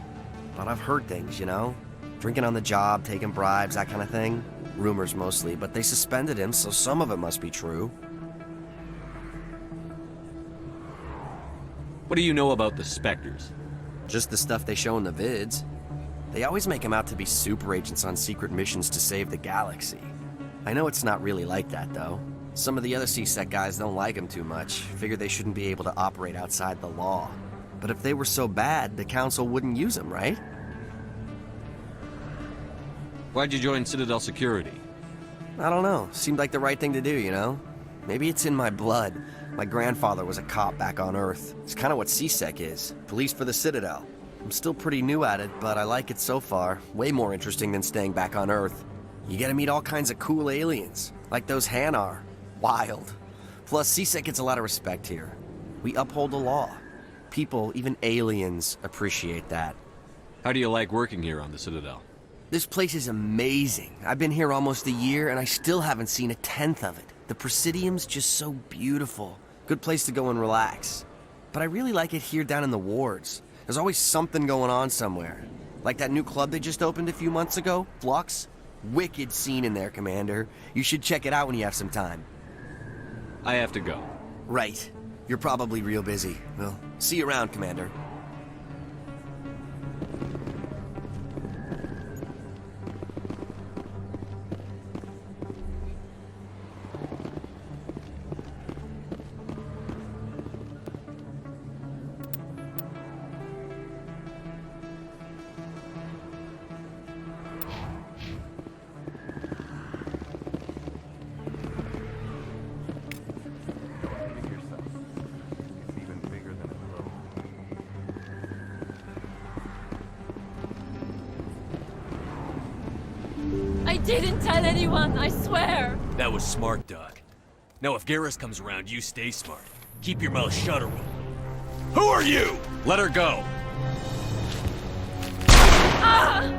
[SPEAKER 2] But I've heard things, you know? Drinking on the job, taking bribes, that kind of thing. Rumors mostly, but they suspended him, so some of it must be true.
[SPEAKER 19] What do you know about the Spectres?
[SPEAKER 2] Just the stuff they show in the vids. They always make them out to be super agents on secret missions to save the galaxy. I know it's not really like that, though. Some of the other CSEC guys don't like him too much, figure they shouldn't be able to operate outside the law. But if they were so bad, the Council wouldn't use them, right?
[SPEAKER 19] Why'd you join Citadel Security?
[SPEAKER 2] I don't know. Seemed like the right thing to do, you know? Maybe it's in my blood. My grandfather was a cop back on Earth. It's kind of what CSEC is. Police for the Citadel. I'm still pretty new at it, but I like it so far. Way more interesting than staying back on Earth. You get to meet all kinds of cool aliens, like those Hanar. Wild. Plus, CSEC gets a lot of respect here. We uphold the law. People, even aliens, appreciate that.
[SPEAKER 19] How do you like working here on the Citadel?
[SPEAKER 2] This place is amazing. I've been here almost a year, and I still haven't seen a tenth of it. The Presidium's just so beautiful. Good place to go and relax. But I really like it here down in the wards. There's always something going on somewhere. Like that new club they just opened a few months ago, Flux. Wicked scene in there, Commander. You should check it out when you have some time.
[SPEAKER 19] I have to go.
[SPEAKER 2] Right. You're probably real busy. Well, see you around, Commander.
[SPEAKER 7] I didn't tell anyone, I swear!
[SPEAKER 22] That was smart, Doc. Now if Garrus comes around, you stay smart. Keep your mouth shut or we'll... Who are you? Let her go!
[SPEAKER 7] Ah!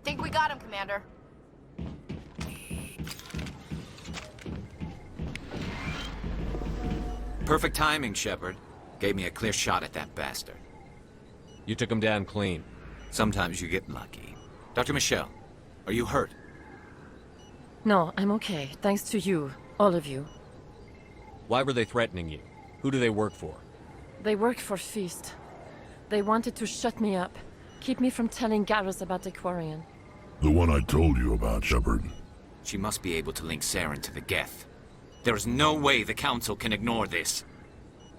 [SPEAKER 1] Think we got him, Commander.
[SPEAKER 16] Perfect timing, Shepard. Gave me a clear shot at that bastard.
[SPEAKER 19] You took him down clean.
[SPEAKER 16] Sometimes you get lucky. Dr. Michelle, are you hurt?
[SPEAKER 11] No, I'm okay. Thanks to you. All of you.
[SPEAKER 19] Why were they threatening you? Who do they work for?
[SPEAKER 11] They work for Feast. They wanted to shut me up. Keep me from telling Garrus about the Quarian.
[SPEAKER 12] The one I told you about, Shepard.
[SPEAKER 16] She must be able to link Saren to the Geth. There is no way the Council can ignore this.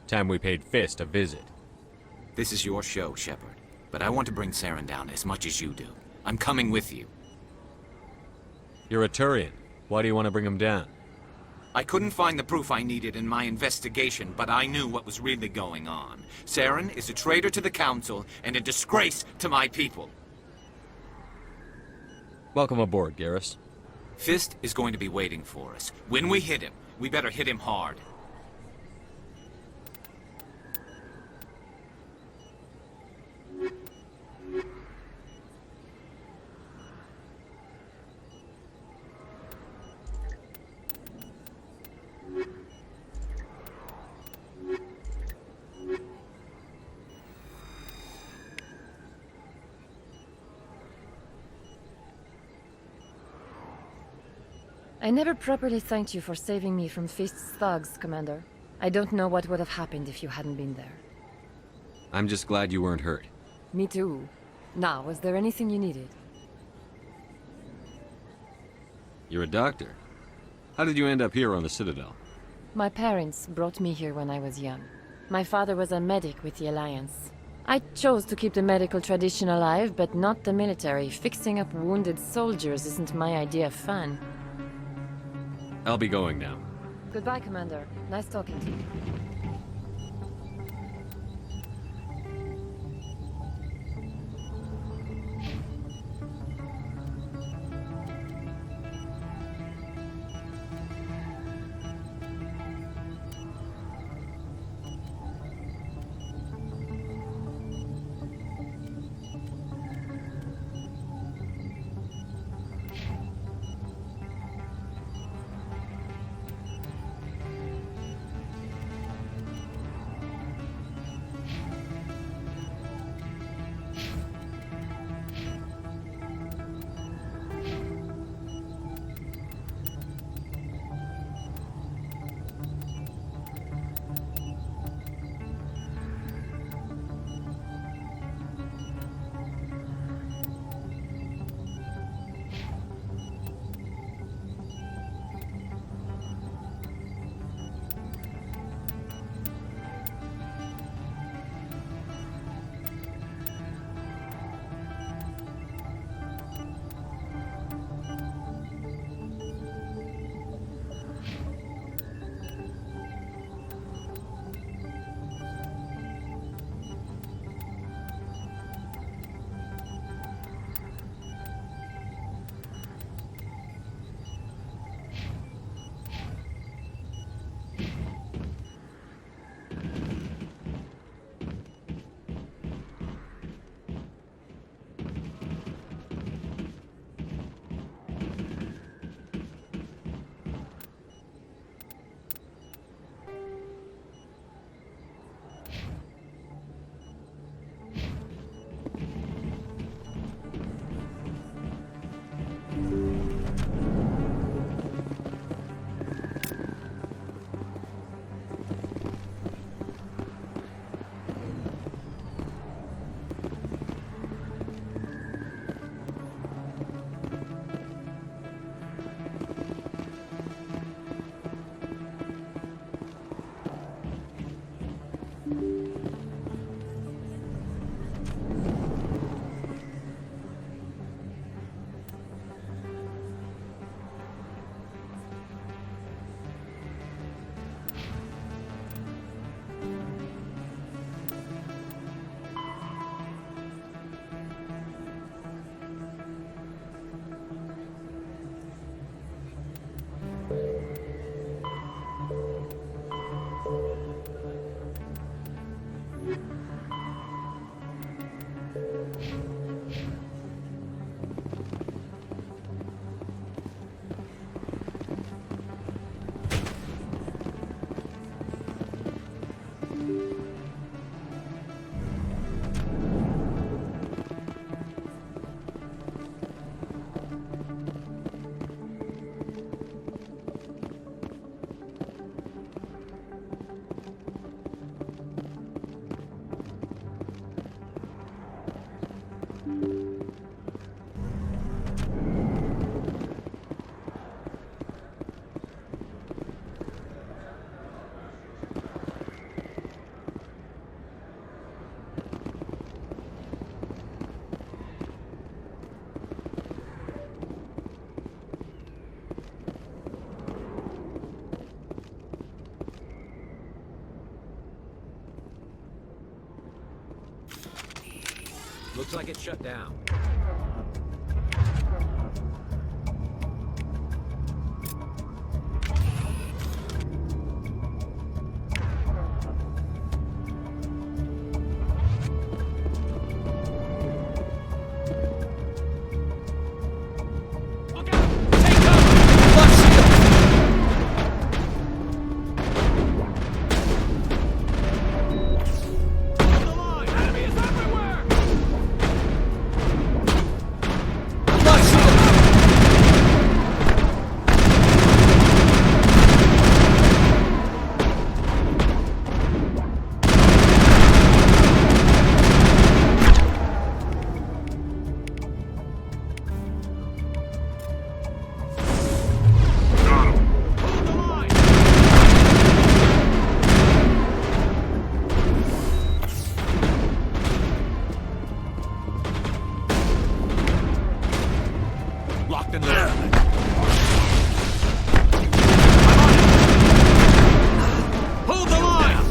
[SPEAKER 19] Time we paid Fist a visit.
[SPEAKER 16] This is your show, Shepard. But I want to bring Saren down as much as you do. I'm coming with you.
[SPEAKER 19] You're a Turian. Why do you want to bring him down?
[SPEAKER 16] I couldn't find the proof I needed in my investigation, but I knew what was really going on. Saren is a traitor to the Council and a disgrace to my people.
[SPEAKER 22] Welcome aboard, Garrus.
[SPEAKER 16] Fist is going to be waiting for us. When we hit him, we better hit him hard.
[SPEAKER 11] I never properly thanked you for saving me from Fist's thugs, Commander. I don't know what would have happened if you hadn't been there.
[SPEAKER 22] I'm just glad you weren't hurt.
[SPEAKER 11] Me too. Now, was there anything you needed?
[SPEAKER 22] You're a doctor. How did you end up here on the Citadel?
[SPEAKER 11] My parents brought me here when I was young. My father was a medic with the Alliance. I chose to keep the medical tradition alive, but not the military. Fixing up wounded soldiers isn't my idea of fun.
[SPEAKER 22] I'll be going now.
[SPEAKER 11] Goodbye, Commander. Nice talking to you.
[SPEAKER 16] Looks like it's shut down.
[SPEAKER 8] locked in there.
[SPEAKER 22] Hold the line!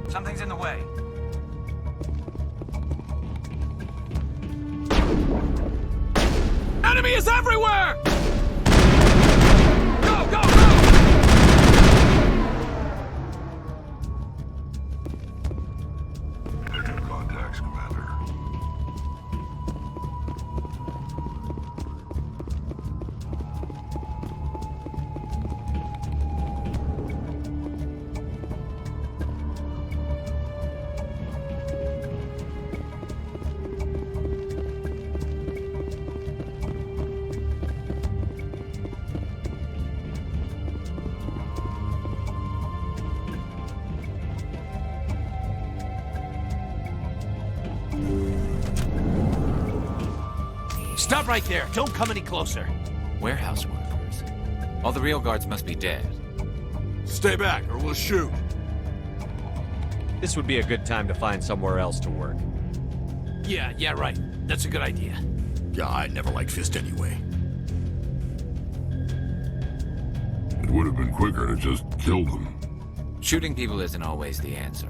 [SPEAKER 8] Something's in the way.
[SPEAKER 22] Enemy is everywhere! Go, go, go!
[SPEAKER 12] Contacts, Commander.
[SPEAKER 8] Stop right there. Don't come any closer.
[SPEAKER 16] Warehouse workers. All the real guards must be dead.
[SPEAKER 18] Stay back, or we'll shoot.
[SPEAKER 22] This would be a good time to find somewhere else to work.
[SPEAKER 8] Yeah, right. That's a good idea.
[SPEAKER 18] Yeah, I never liked Fist anyway.
[SPEAKER 12] It would have been quicker to just kill them.
[SPEAKER 16] Shooting people isn't always the answer.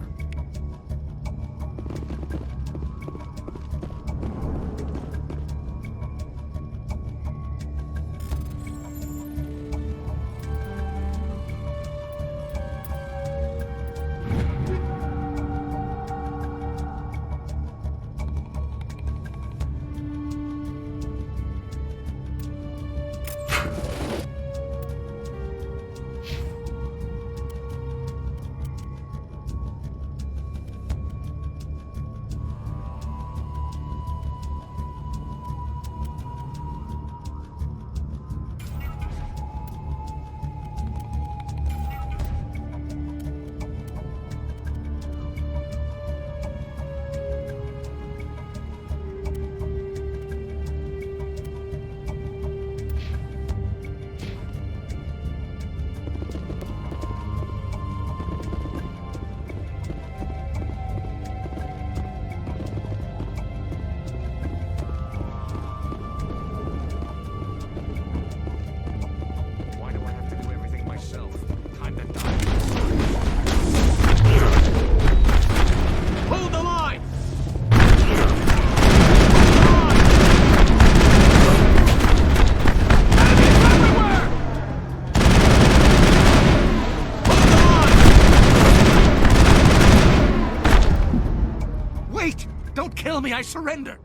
[SPEAKER 8] Kill me, I surrender!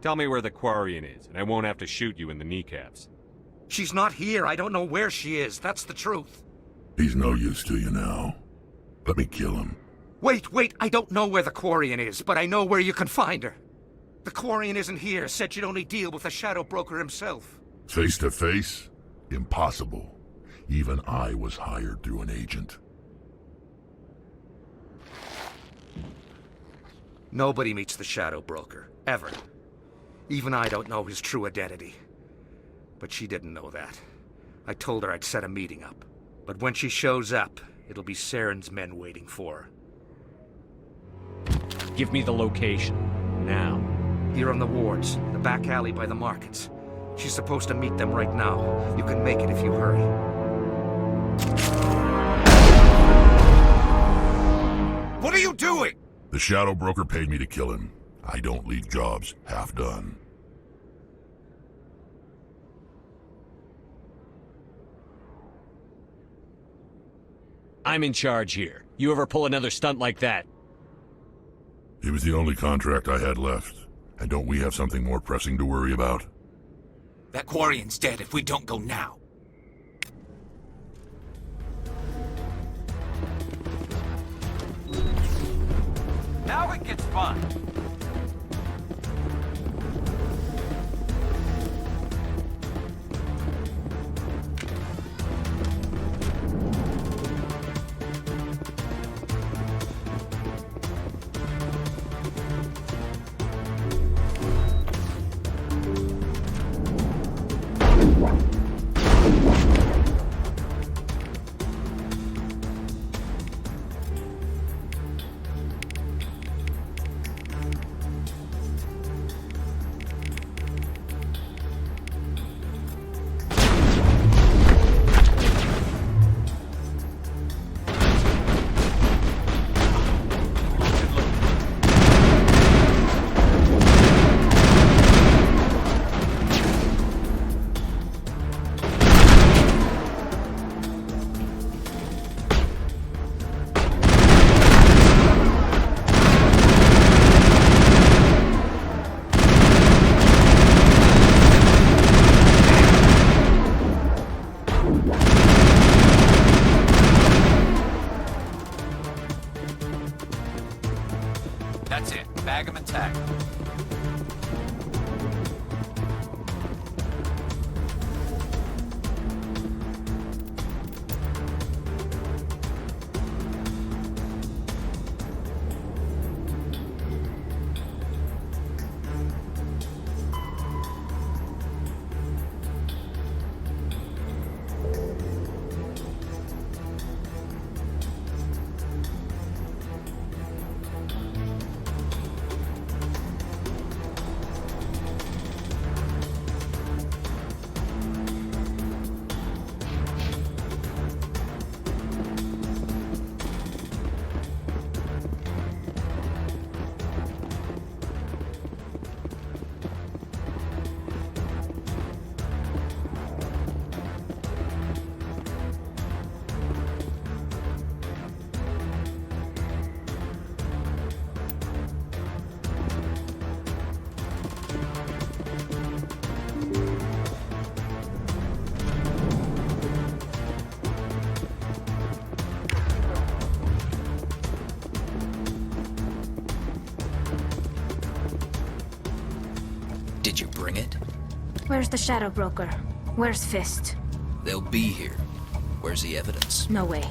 [SPEAKER 22] Tell me where the Quarian is, and I won't have to shoot you in the kneecaps.
[SPEAKER 8] She's not here. I don't know where she is. That's the truth.
[SPEAKER 12] He's no use to you now. Let me kill him.
[SPEAKER 8] Wait. I don't know where the Quarian is, but I know where you can find her. The Quarian isn't here. Said you'd only deal with the Shadow Broker himself.
[SPEAKER 12] Face to face? Impossible. Even I was hired through an agent.
[SPEAKER 8] Nobody meets the Shadow Broker, ever. Even I don't know his true identity. But she didn't know that. I told her I'd set a meeting up. But when she shows up, it'll be Saren's men waiting for her.
[SPEAKER 22] Give me the location, now.
[SPEAKER 8] Here on the wards, the back alley by the markets. She's supposed to meet them right now. You can make it if you hurry.
[SPEAKER 13] What are you doing?
[SPEAKER 12] The Shadow Broker paid me to kill him. I don't leave jobs half done.
[SPEAKER 22] I'm in charge here. You ever pull another stunt like that?
[SPEAKER 12] It was the only contract I had left. And don't we have something more pressing to worry about?
[SPEAKER 16] That Quarian's dead if we don't go now.
[SPEAKER 6] fine.
[SPEAKER 16] That's it. Bag 'em and tag 'em.
[SPEAKER 10] Did you bring it?
[SPEAKER 20] Where's the Shadow Broker? Where's Fist?
[SPEAKER 10] They'll be here. Where's the evidence?
[SPEAKER 20] No way.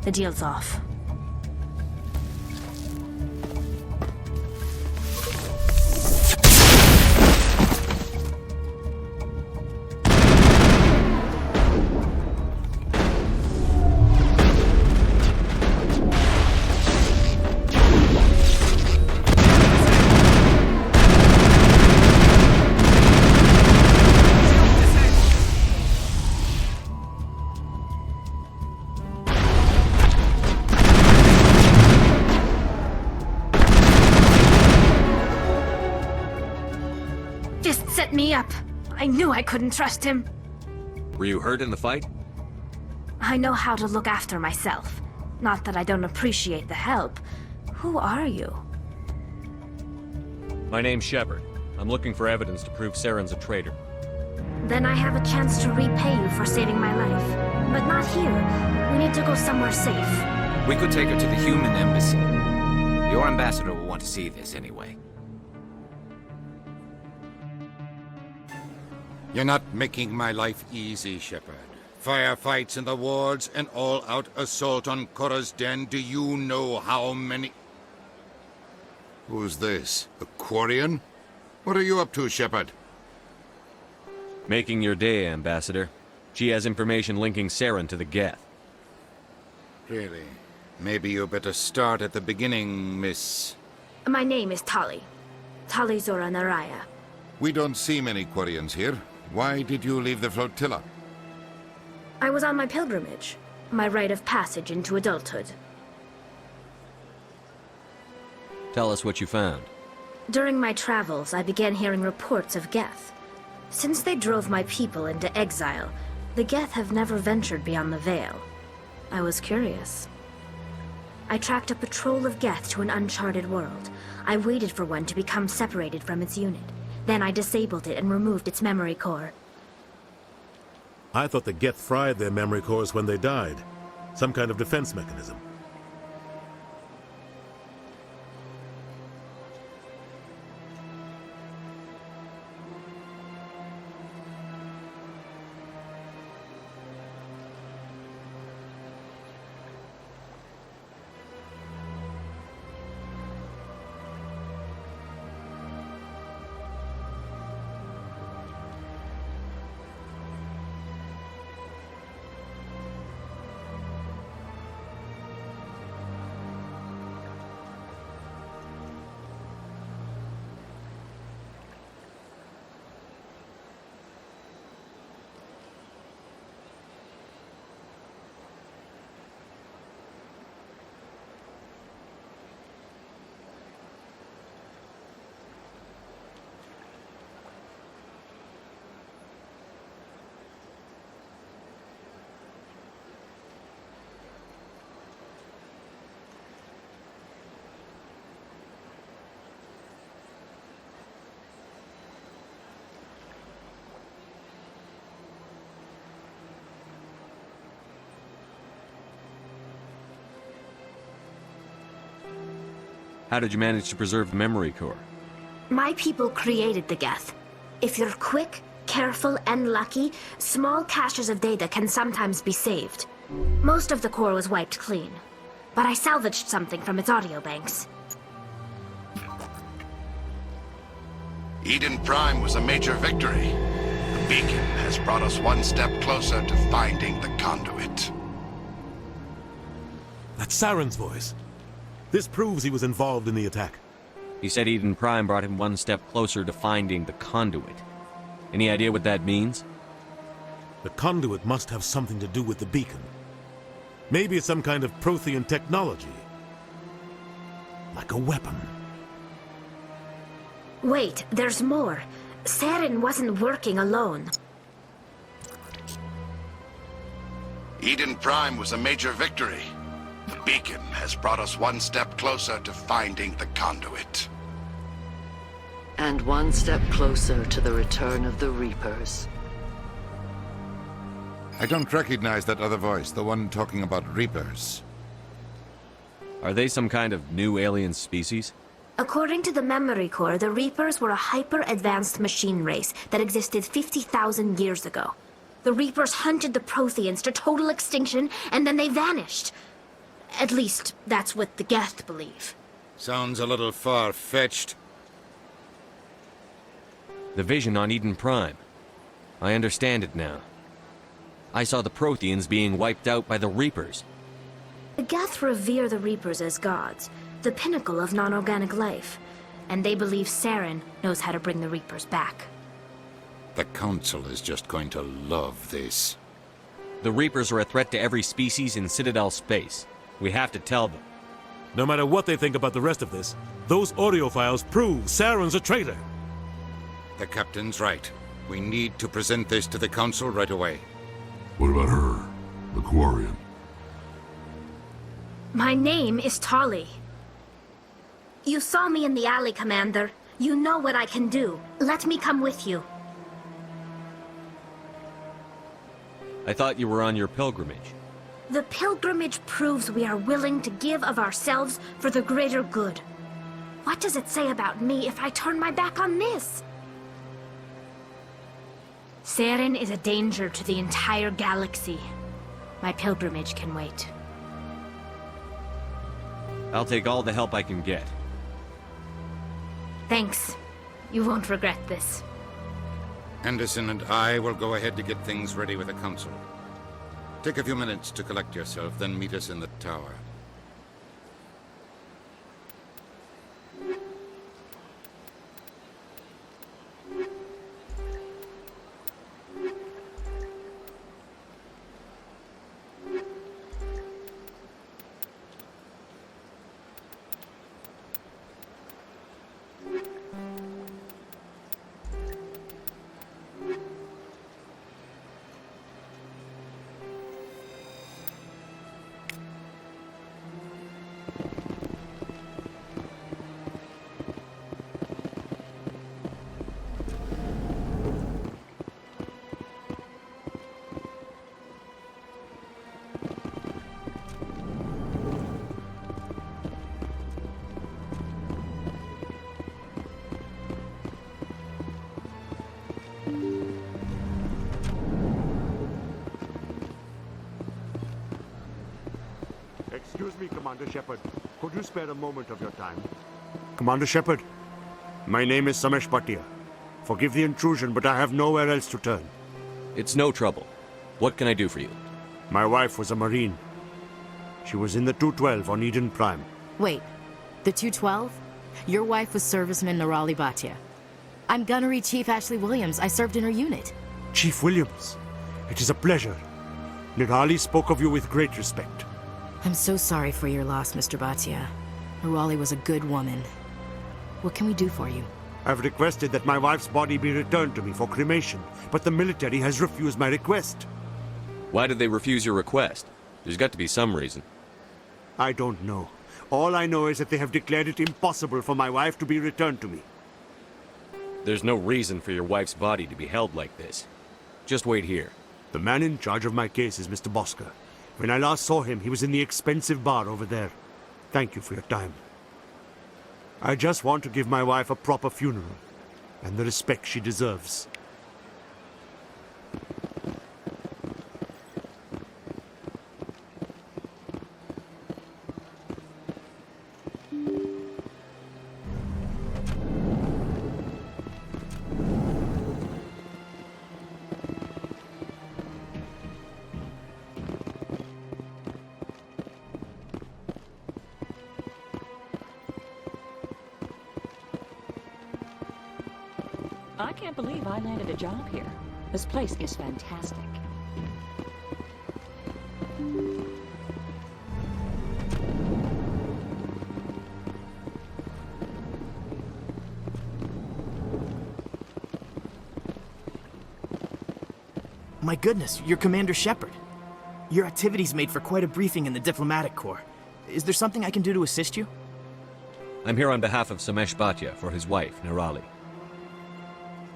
[SPEAKER 20] The deal's off. Fist set me up. I knew I couldn't trust him.
[SPEAKER 3] Were you hurt in the fight?
[SPEAKER 20] I know how to look after myself. Not that I don't appreciate the help. Who are you?
[SPEAKER 22] My name's Shepard. I'm looking for evidence to prove Saren's a traitor.
[SPEAKER 20] Then I have a chance to repay you for saving my life. But not here. We need to go somewhere safe.
[SPEAKER 16] We could take her to the human embassy. Your ambassador will want to see this anyway.
[SPEAKER 13] You're not making my life easy, Shepard. Firefights in the wards, an all-out assault on Korra's den. Do you know how many... Who's this? A Quarian? What are you up to, Shepard?
[SPEAKER 22] Making your day, Ambassador. She has information linking Saren to the Geth.
[SPEAKER 13] Really? Maybe you better start at the beginning, Miss...
[SPEAKER 20] My name is Tali. Tali Zora Naraya.
[SPEAKER 13] We don't see many Quarians here. Why did you leave the flotilla?
[SPEAKER 20] I was on my pilgrimage. My rite of passage into adulthood.
[SPEAKER 22] Tell us what you found.
[SPEAKER 20] During my travels, I began hearing reports of Geth. Since they drove my people into exile, the Geth have never ventured beyond the Veil. I was curious. I tracked a patrol of Geth to an uncharted world. I waited for one to become separated from its unit. Then I disabled it and removed its memory core.
[SPEAKER 4] I thought the Geth fried their memory cores when they died. Some kind of defense mechanism.
[SPEAKER 3] How did you manage to preserve the memory core?
[SPEAKER 20] My people created the Geth. If you're quick, careful, and lucky, small caches of data can sometimes be saved. Most of the core was wiped clean, but I salvaged something from its audio banks.
[SPEAKER 6] Eden Prime was a major victory. The beacon has brought us one step closer to finding the conduit.
[SPEAKER 4] That's Saren's voice. This proves he was involved in the attack.
[SPEAKER 3] He said Eden Prime brought him one step closer to finding the conduit. Any idea what that means?
[SPEAKER 4] The conduit must have something to do with the beacon. Maybe it's some kind of Prothean technology. Like a weapon.
[SPEAKER 20] Wait, there's more. Saren wasn't working alone.
[SPEAKER 6] Eden Prime was a major victory. The beacon has brought us one step closer to finding the conduit.
[SPEAKER 9] And one step closer to the return of the Reapers.
[SPEAKER 13] I don't recognize that other voice, the one talking about Reapers.
[SPEAKER 3] Are they some kind of new alien species?
[SPEAKER 20] According to the memory core, the Reapers were a hyper-advanced machine race that existed 50,000 years ago. The Reapers hunted the Protheans to total extinction, and then they vanished. At least, that's what the Geth believe.
[SPEAKER 13] Sounds a little far-fetched.
[SPEAKER 3] The vision on Eden Prime. I understand it now. I saw the Protheans being wiped out by the Reapers.
[SPEAKER 20] The Geth revere the Reapers as gods, the pinnacle of non-organic life, and they believe Saren knows how to bring the Reapers back.
[SPEAKER 13] The Council is just going to love this.
[SPEAKER 3] The Reapers are a threat to every species in Citadel space. We have to tell them.
[SPEAKER 4] No matter what they think about the rest of this, those audio files prove Saren's a traitor.
[SPEAKER 13] The Captain's right. We need to present this to the Council right away.
[SPEAKER 12] What about her, the Quarian?
[SPEAKER 20] My name is Tali. You saw me in the alley, Commander. You know what I can do. Let me come with you.
[SPEAKER 3] I thought you were on your pilgrimage.
[SPEAKER 20] The pilgrimage proves we are willing to give of ourselves for the greater good. What does it say about me if I turn my back on this? Saren is a danger to the entire galaxy. My pilgrimage can wait.
[SPEAKER 3] I'll take all the help I can get.
[SPEAKER 20] Thanks. You won't regret this.
[SPEAKER 13] Anderson and I will go ahead to get things ready with the Council. Take a few minutes to collect yourself, then meet us in the tower.
[SPEAKER 23] Excuse me, Commander Shepard. Could you spare a moment of your time? Commander Shepard, my name is Samesh Bhatia. Forgive the intrusion, but I have nowhere else to turn.
[SPEAKER 3] It's no trouble. What can I do for you?
[SPEAKER 23] My wife was a Marine. She was in the 212 on Eden Prime.
[SPEAKER 1] Wait, the 212? Your wife was serviceman Nirali Bhatia. I'm Gunnery Chief Ashley Williams. I served in her unit.
[SPEAKER 23] Chief Williams, it is a pleasure. Nirali spoke of you with great respect.
[SPEAKER 1] I'm so sorry for your loss, Mr. Bhatia. Nirali was a good woman. What can we do for you?
[SPEAKER 23] I've requested that my wife's body be returned to me for cremation, but the military has refused my request.
[SPEAKER 3] Why did they refuse your request? There's got to be some reason.
[SPEAKER 23] I don't know. All I know is that they have declared it impossible for my wife to be returned to me.
[SPEAKER 3] There's no reason for your wife's body to be held like this. Just wait here.
[SPEAKER 23] The man in charge of my case is Mr. Bosker. When I last saw him, he was in the expensive bar over there. Thank you for your time. I just want to give my wife a proper funeral, and the respect she deserves.
[SPEAKER 14] I can't believe I landed a job here. This place is fantastic.
[SPEAKER 15] My goodness, you're Commander Shepard. Your activities made for quite a briefing in the Diplomatic Corps. Is there something I can do to assist you?
[SPEAKER 19] I'm here on behalf of Samesh Bhatia for his wife, Nirali.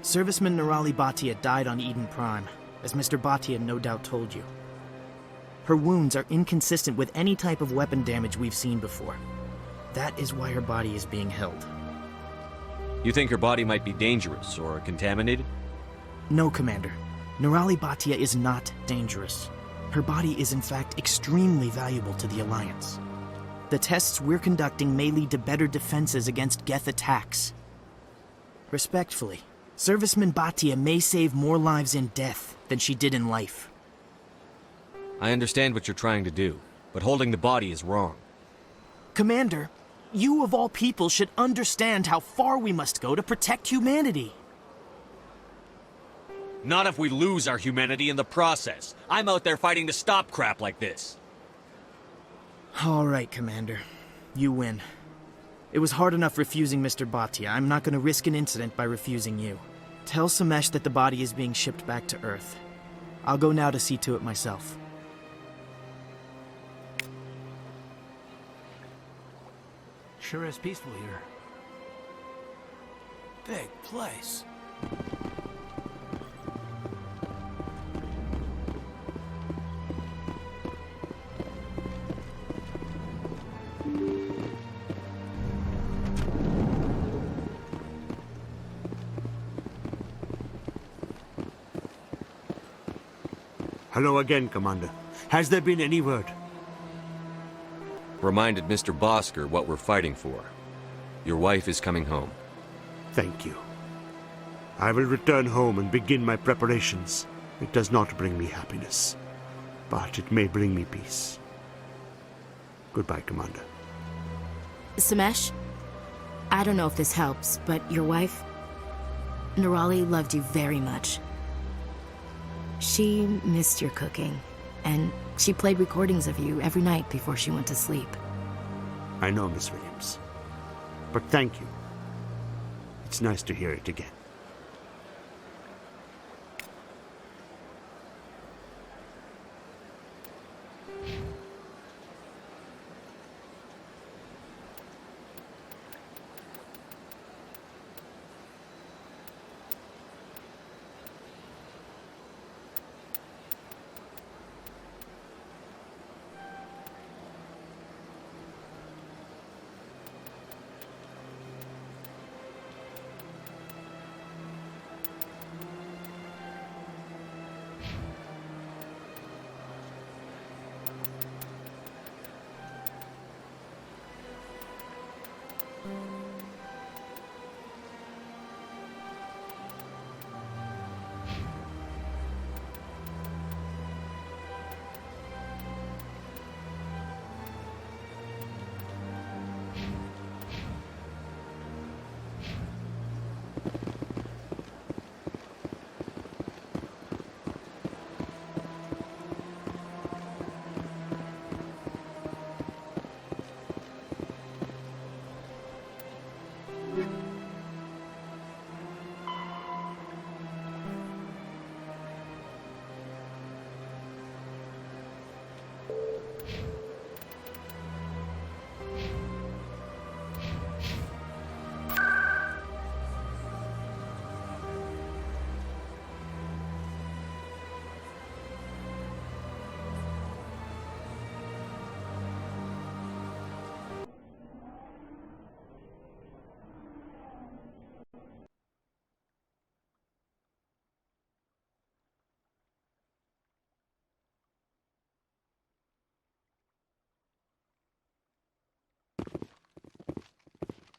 [SPEAKER 15] Serviceman Nirali Bhatia died on Eden Prime, as Mr. Bhatia no doubt told you. Her wounds are inconsistent with any type of weapon damage we've seen before. That is why her body is being held.
[SPEAKER 19] You think her body might be dangerous or contaminated?
[SPEAKER 15] No, Commander. Nirali Bhatia is not dangerous. Her body is in fact extremely valuable to the Alliance. The tests we're conducting may lead to better defenses against Geth attacks. Respectfully, Serviceman Bhatia may save more lives in death than she did in life.
[SPEAKER 19] I understand what you're trying to do, but holding the body is wrong.
[SPEAKER 15] Commander, you of all people should understand how far we must go to protect humanity.
[SPEAKER 19] Not if we lose our humanity in the process. I'm out there fighting to stop crap like this.
[SPEAKER 15] All right, Commander. You win. It was hard enough refusing Mr. Bhatia. I'm not going to risk an incident by refusing you. Tell Samesh that the body is being shipped back to Earth. I'll go now to see to it myself.
[SPEAKER 5] Sure is peaceful here. Big place.
[SPEAKER 23] Hello again, Commander. Has there been any word?
[SPEAKER 19] Reminded Mr. Bosker what we're fighting for. Your wife is coming home.
[SPEAKER 23] Thank you. I will return home and begin my preparations. It does not bring me happiness, but it may bring me peace. Goodbye, Commander.
[SPEAKER 1] Samesh, I don't know if this helps, but your wife, Nirali, loved you very much. She missed your cooking, and she played recordings of you every night before she went to sleep.
[SPEAKER 23] I know, Miss Williams. But thank you. It's nice to hear it again.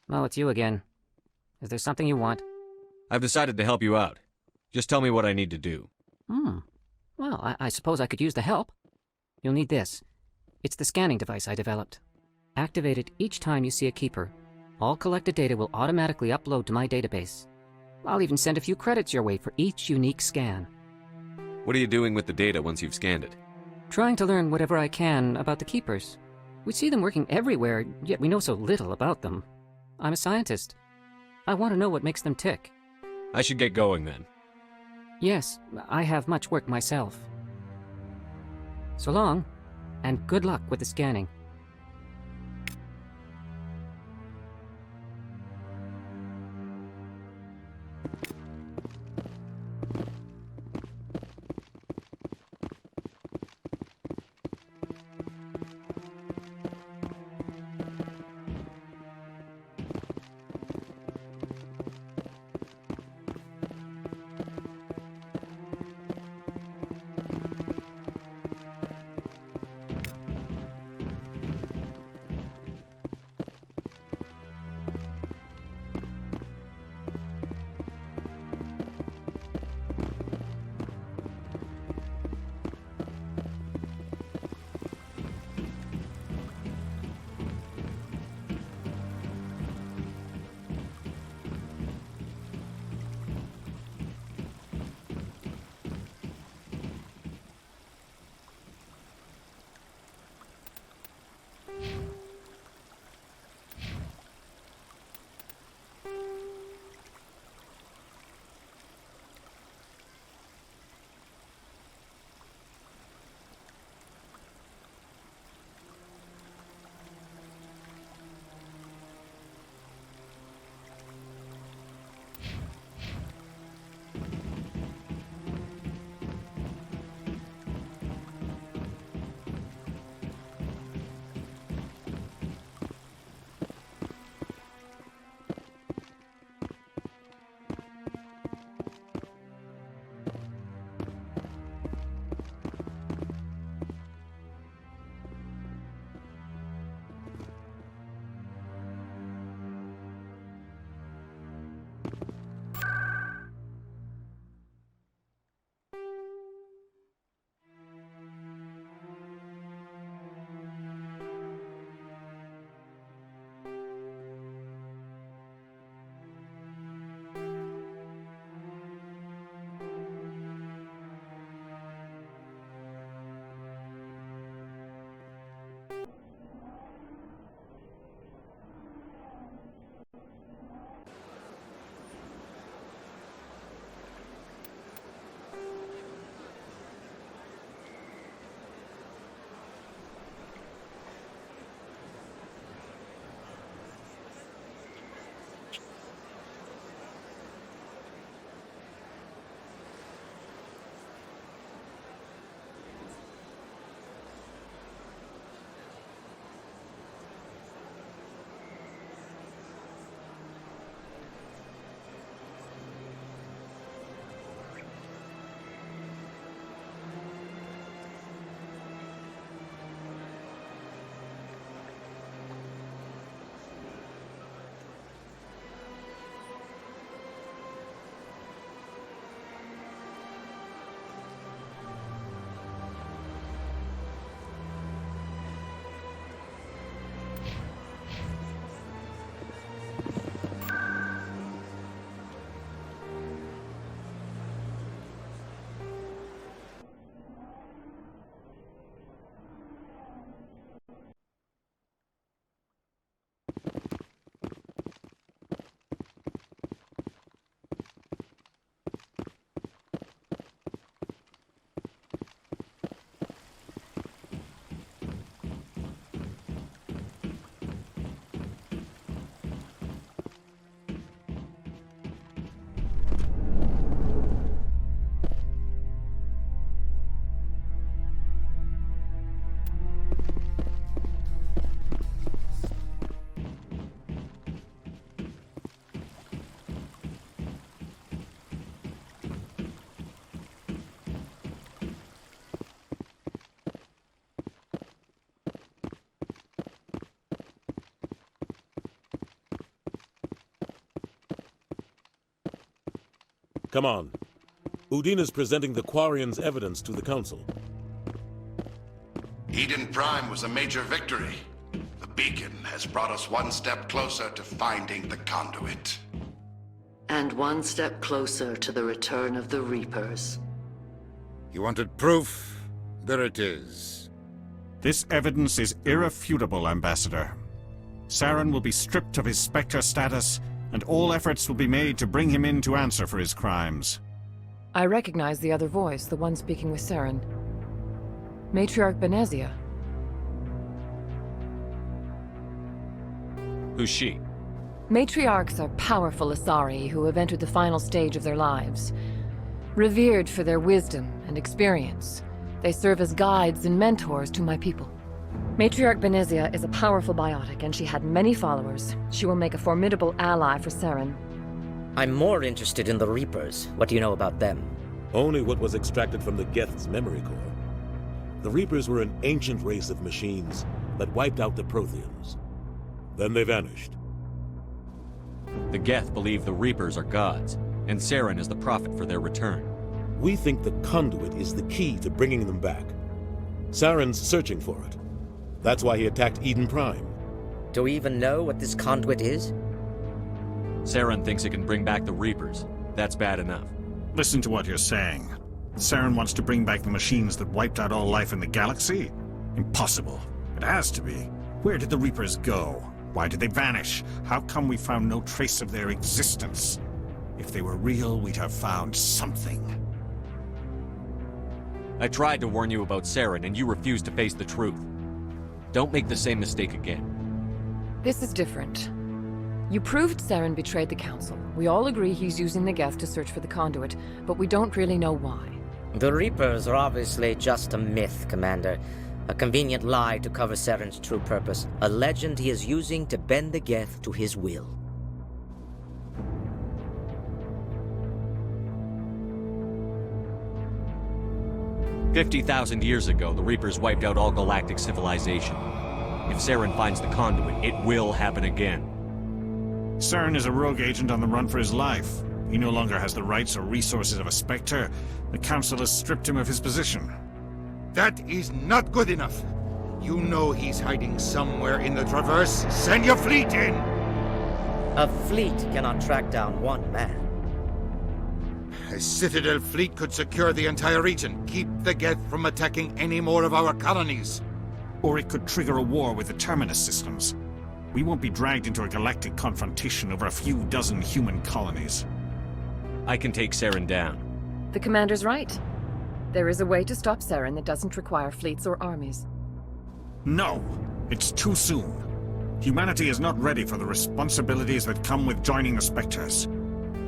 [SPEAKER 2] Oh, it's you again. Is there something you want?
[SPEAKER 22] I've decided to help you out. Just tell me what I need to do.
[SPEAKER 2] Well, I suppose I could use the help. You'll need this. It's the scanning device I developed. Activate it each time you see a keeper. All collected data will automatically upload to my database. I'll even send a few credits your way for each unique scan.
[SPEAKER 22] What are you doing with the data once you've scanned it?
[SPEAKER 2] Trying to learn whatever I can about the keepers. We see them working everywhere, yet we know so little about them. I'm a scientist. I want to know what makes them tick.
[SPEAKER 22] I should get going then.
[SPEAKER 2] Yes, I have much work myself. So long, and good luck with the scanning.
[SPEAKER 4] Come on. Udina's presenting the Quarians' evidence to the Council.
[SPEAKER 6] Eden Prime was a major victory. The beacon has brought us one step closer to finding the conduit.
[SPEAKER 9] And one step closer to the return of the Reapers.
[SPEAKER 13] You wanted proof? There it is.
[SPEAKER 7] This evidence is irrefutable, Ambassador. Saren will be stripped of his Spectre status, and all efforts will be made to bring him in to answer for his crimes.
[SPEAKER 11] I recognize the other voice, the one speaking with Saren. Matriarch Benezia.
[SPEAKER 22] Who's she?
[SPEAKER 11] Matriarchs are powerful Asari who have entered the final stage of their lives. Revered for their wisdom and experience, they serve as guides and mentors to my people. Matriarch Benezia is a powerful biotic, and she had many followers. She will make a formidable ally for Saren.
[SPEAKER 17] I'm more interested in the Reapers. What do you know about them?
[SPEAKER 4] Only what was extracted from the Geth's memory core. The Reapers were an ancient race of machines that wiped out the Protheans. Then they vanished.
[SPEAKER 22] The Geth believe the Reapers are gods, and Saren is the prophet for their return.
[SPEAKER 4] We think the conduit is the key to bringing them back. Saren's searching for it. That's why he attacked Eden Prime.
[SPEAKER 17] Do we even know what this conduit is?
[SPEAKER 22] Saren thinks it can bring back the Reapers. That's bad enough.
[SPEAKER 7] Listen to what you're saying. Saren wants to bring back the machines that wiped out all life in the galaxy? Impossible. It has to be. Where did the Reapers go? Why did they vanish? How come we found no trace of their existence? If they were real, we'd have found something.
[SPEAKER 22] I tried to warn you about Saren, and you refused to face the truth. Don't make the same mistake again.
[SPEAKER 11] This is different. You proved Saren betrayed the Council. We all agree he's using the Geth to search for the conduit, but we don't really know why.
[SPEAKER 17] The Reapers are obviously just a myth, Commander. A convenient lie to cover Saren's true purpose. A legend he is using to bend the Geth to his will.
[SPEAKER 22] "50,000 years ago, the Reapers wiped out all galactic civilization. If Saren finds the conduit, it will happen again.
[SPEAKER 7] Saren is a rogue agent on the run for his life. He no longer has the rights or resources of a Spectre. The Council has stripped him of his position.
[SPEAKER 13] That is not good enough. You know he's hiding somewhere in the Traverse. Send your fleet in!
[SPEAKER 17] A fleet cannot track down one man.
[SPEAKER 13] A Citadel fleet could secure the entire region, keep the Geth from attacking any more of our colonies.
[SPEAKER 7] Or it could trigger a war with the Terminus systems. We won't be dragged into a galactic confrontation over a few dozen human colonies.
[SPEAKER 22] I can take Saren down.
[SPEAKER 11] The Commander's right. There is a way to stop Saren that doesn't require fleets or armies.
[SPEAKER 7] No! It's too soon. Humanity is not ready for the responsibilities that come with joining the Spectres.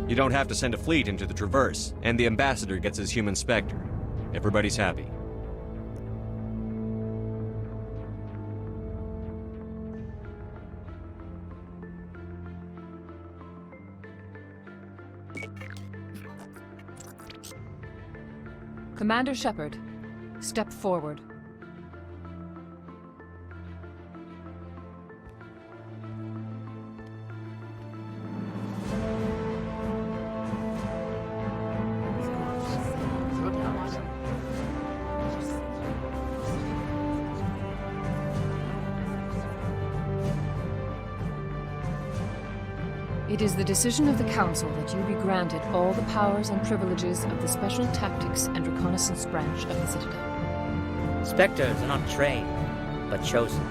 [SPEAKER 22] You don't have to send a fleet into the Traverse, and the Ambassador gets his human Spectre. Everybody's happy.
[SPEAKER 11] Commander Shepard, step forward. It is the decision of the Council that you be granted all the powers and privileges of the Special Tactics and Reconnaissance Branch of the Citadel.
[SPEAKER 17] Spectres are not trained, but chosen.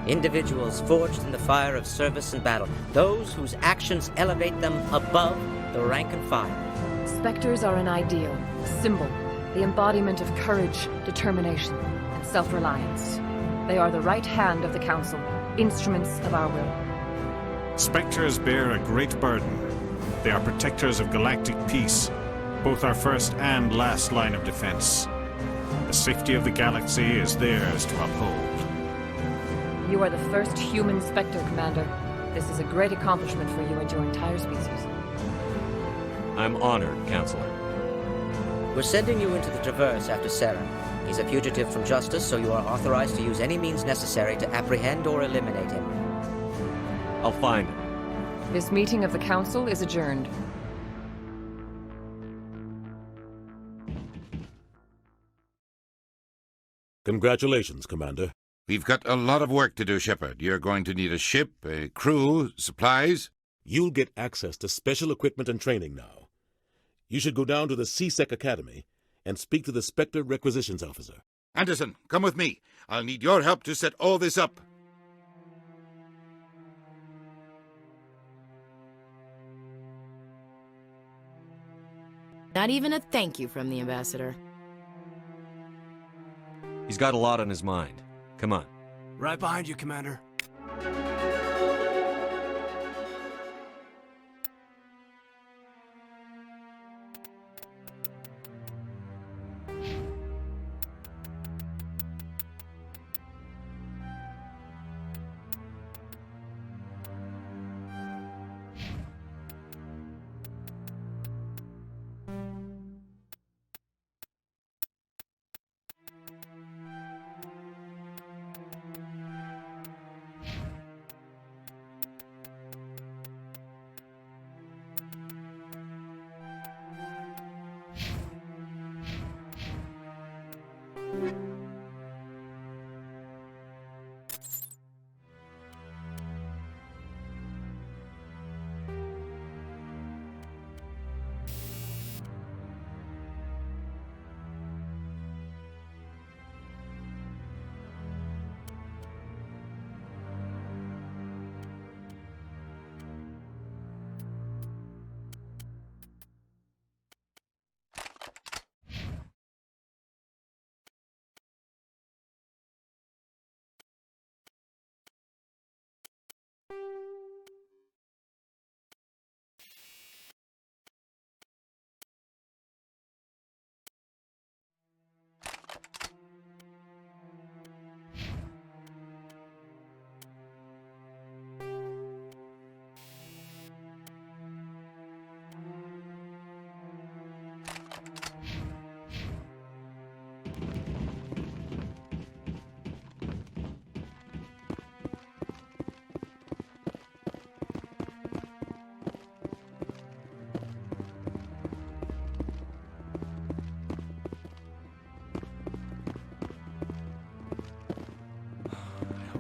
[SPEAKER 17] Individuals forged in the fire of service and battle. Those whose actions elevate them above the rank and file.
[SPEAKER 11] Spectres are an ideal, a symbol, the embodiment of courage, determination, and self-reliance. They are the right hand of the Council, instruments of our will.
[SPEAKER 7] Spectres bear a great burden. They are protectors of galactic peace, both our first and last line of defense. The safety of the galaxy is theirs to uphold.
[SPEAKER 11] You are the first human Spectre, Commander. This is a great accomplishment for you and your entire species.
[SPEAKER 22] I'm honored, Counselor.
[SPEAKER 17] We're sending you into the Traverse after Saren. He's a fugitive from justice, so you are authorized to use any means necessary to apprehend or eliminate him.
[SPEAKER 22] I'll find him.
[SPEAKER 11] This meeting of the Council is adjourned.
[SPEAKER 4] Congratulations, Commander.
[SPEAKER 13] We've got a lot of work to do, Shepard. You're going to need a ship, a crew, supplies.
[SPEAKER 4] You'll get access to special equipment and training now. You should go down to the CSEC Academy and speak to the Spectre Requisitions Officer.
[SPEAKER 13] Anderson, come with me. I'll need your help to set all this up.
[SPEAKER 1] Not even a thank you from the Ambassador.
[SPEAKER 19] He's got a lot on his mind. Come on.
[SPEAKER 5] Right behind you, Commander.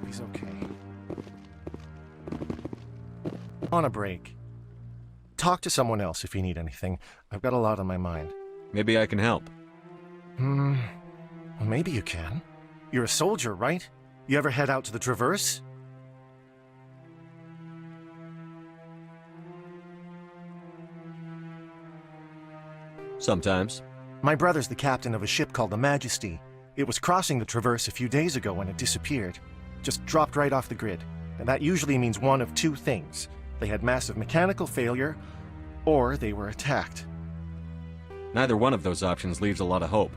[SPEAKER 8] He's okay. On a break. Talk to someone else if you need anything. I've got a lot on my mind.
[SPEAKER 19] Maybe I can help.
[SPEAKER 8] Well, maybe you can. You're a soldier, right? You ever head out to the Traverse?
[SPEAKER 19] Sometimes.
[SPEAKER 8] My brother's the captain of a ship called the Majesty. It was crossing the Traverse a few days ago when it disappeared. Just dropped right off the grid. And that usually means one of two things. They had massive mechanical failure, or they were attacked.
[SPEAKER 19] Neither one of those options leaves a lot of hope.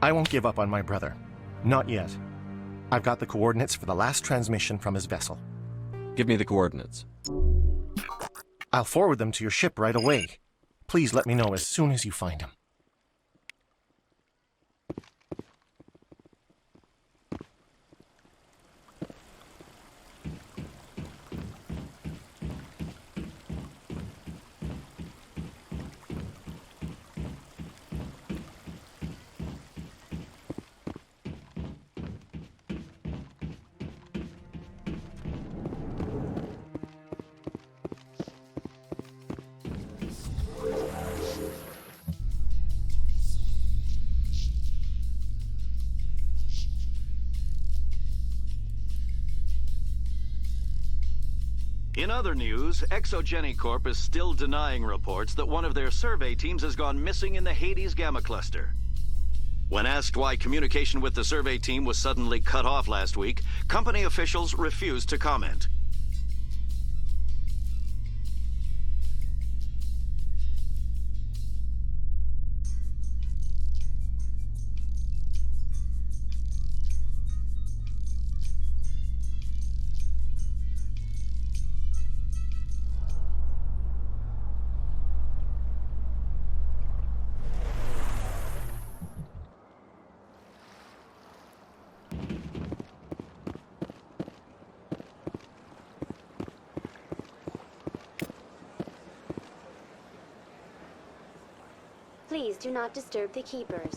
[SPEAKER 8] I won't give up on my brother. Not yet. I've got the coordinates for the last transmission from his vessel.
[SPEAKER 19] Give me the coordinates.
[SPEAKER 8] I'll forward them to your ship right away. Please let me know as soon as you find him.
[SPEAKER 18] In other news, Exogeny Corp is still denying reports that one of their survey teams has gone missing in the Hades Gamma Cluster. When asked why communication with the survey team was suddenly cut off last week, company officials refused to comment.
[SPEAKER 21] Please do not disturb the keepers.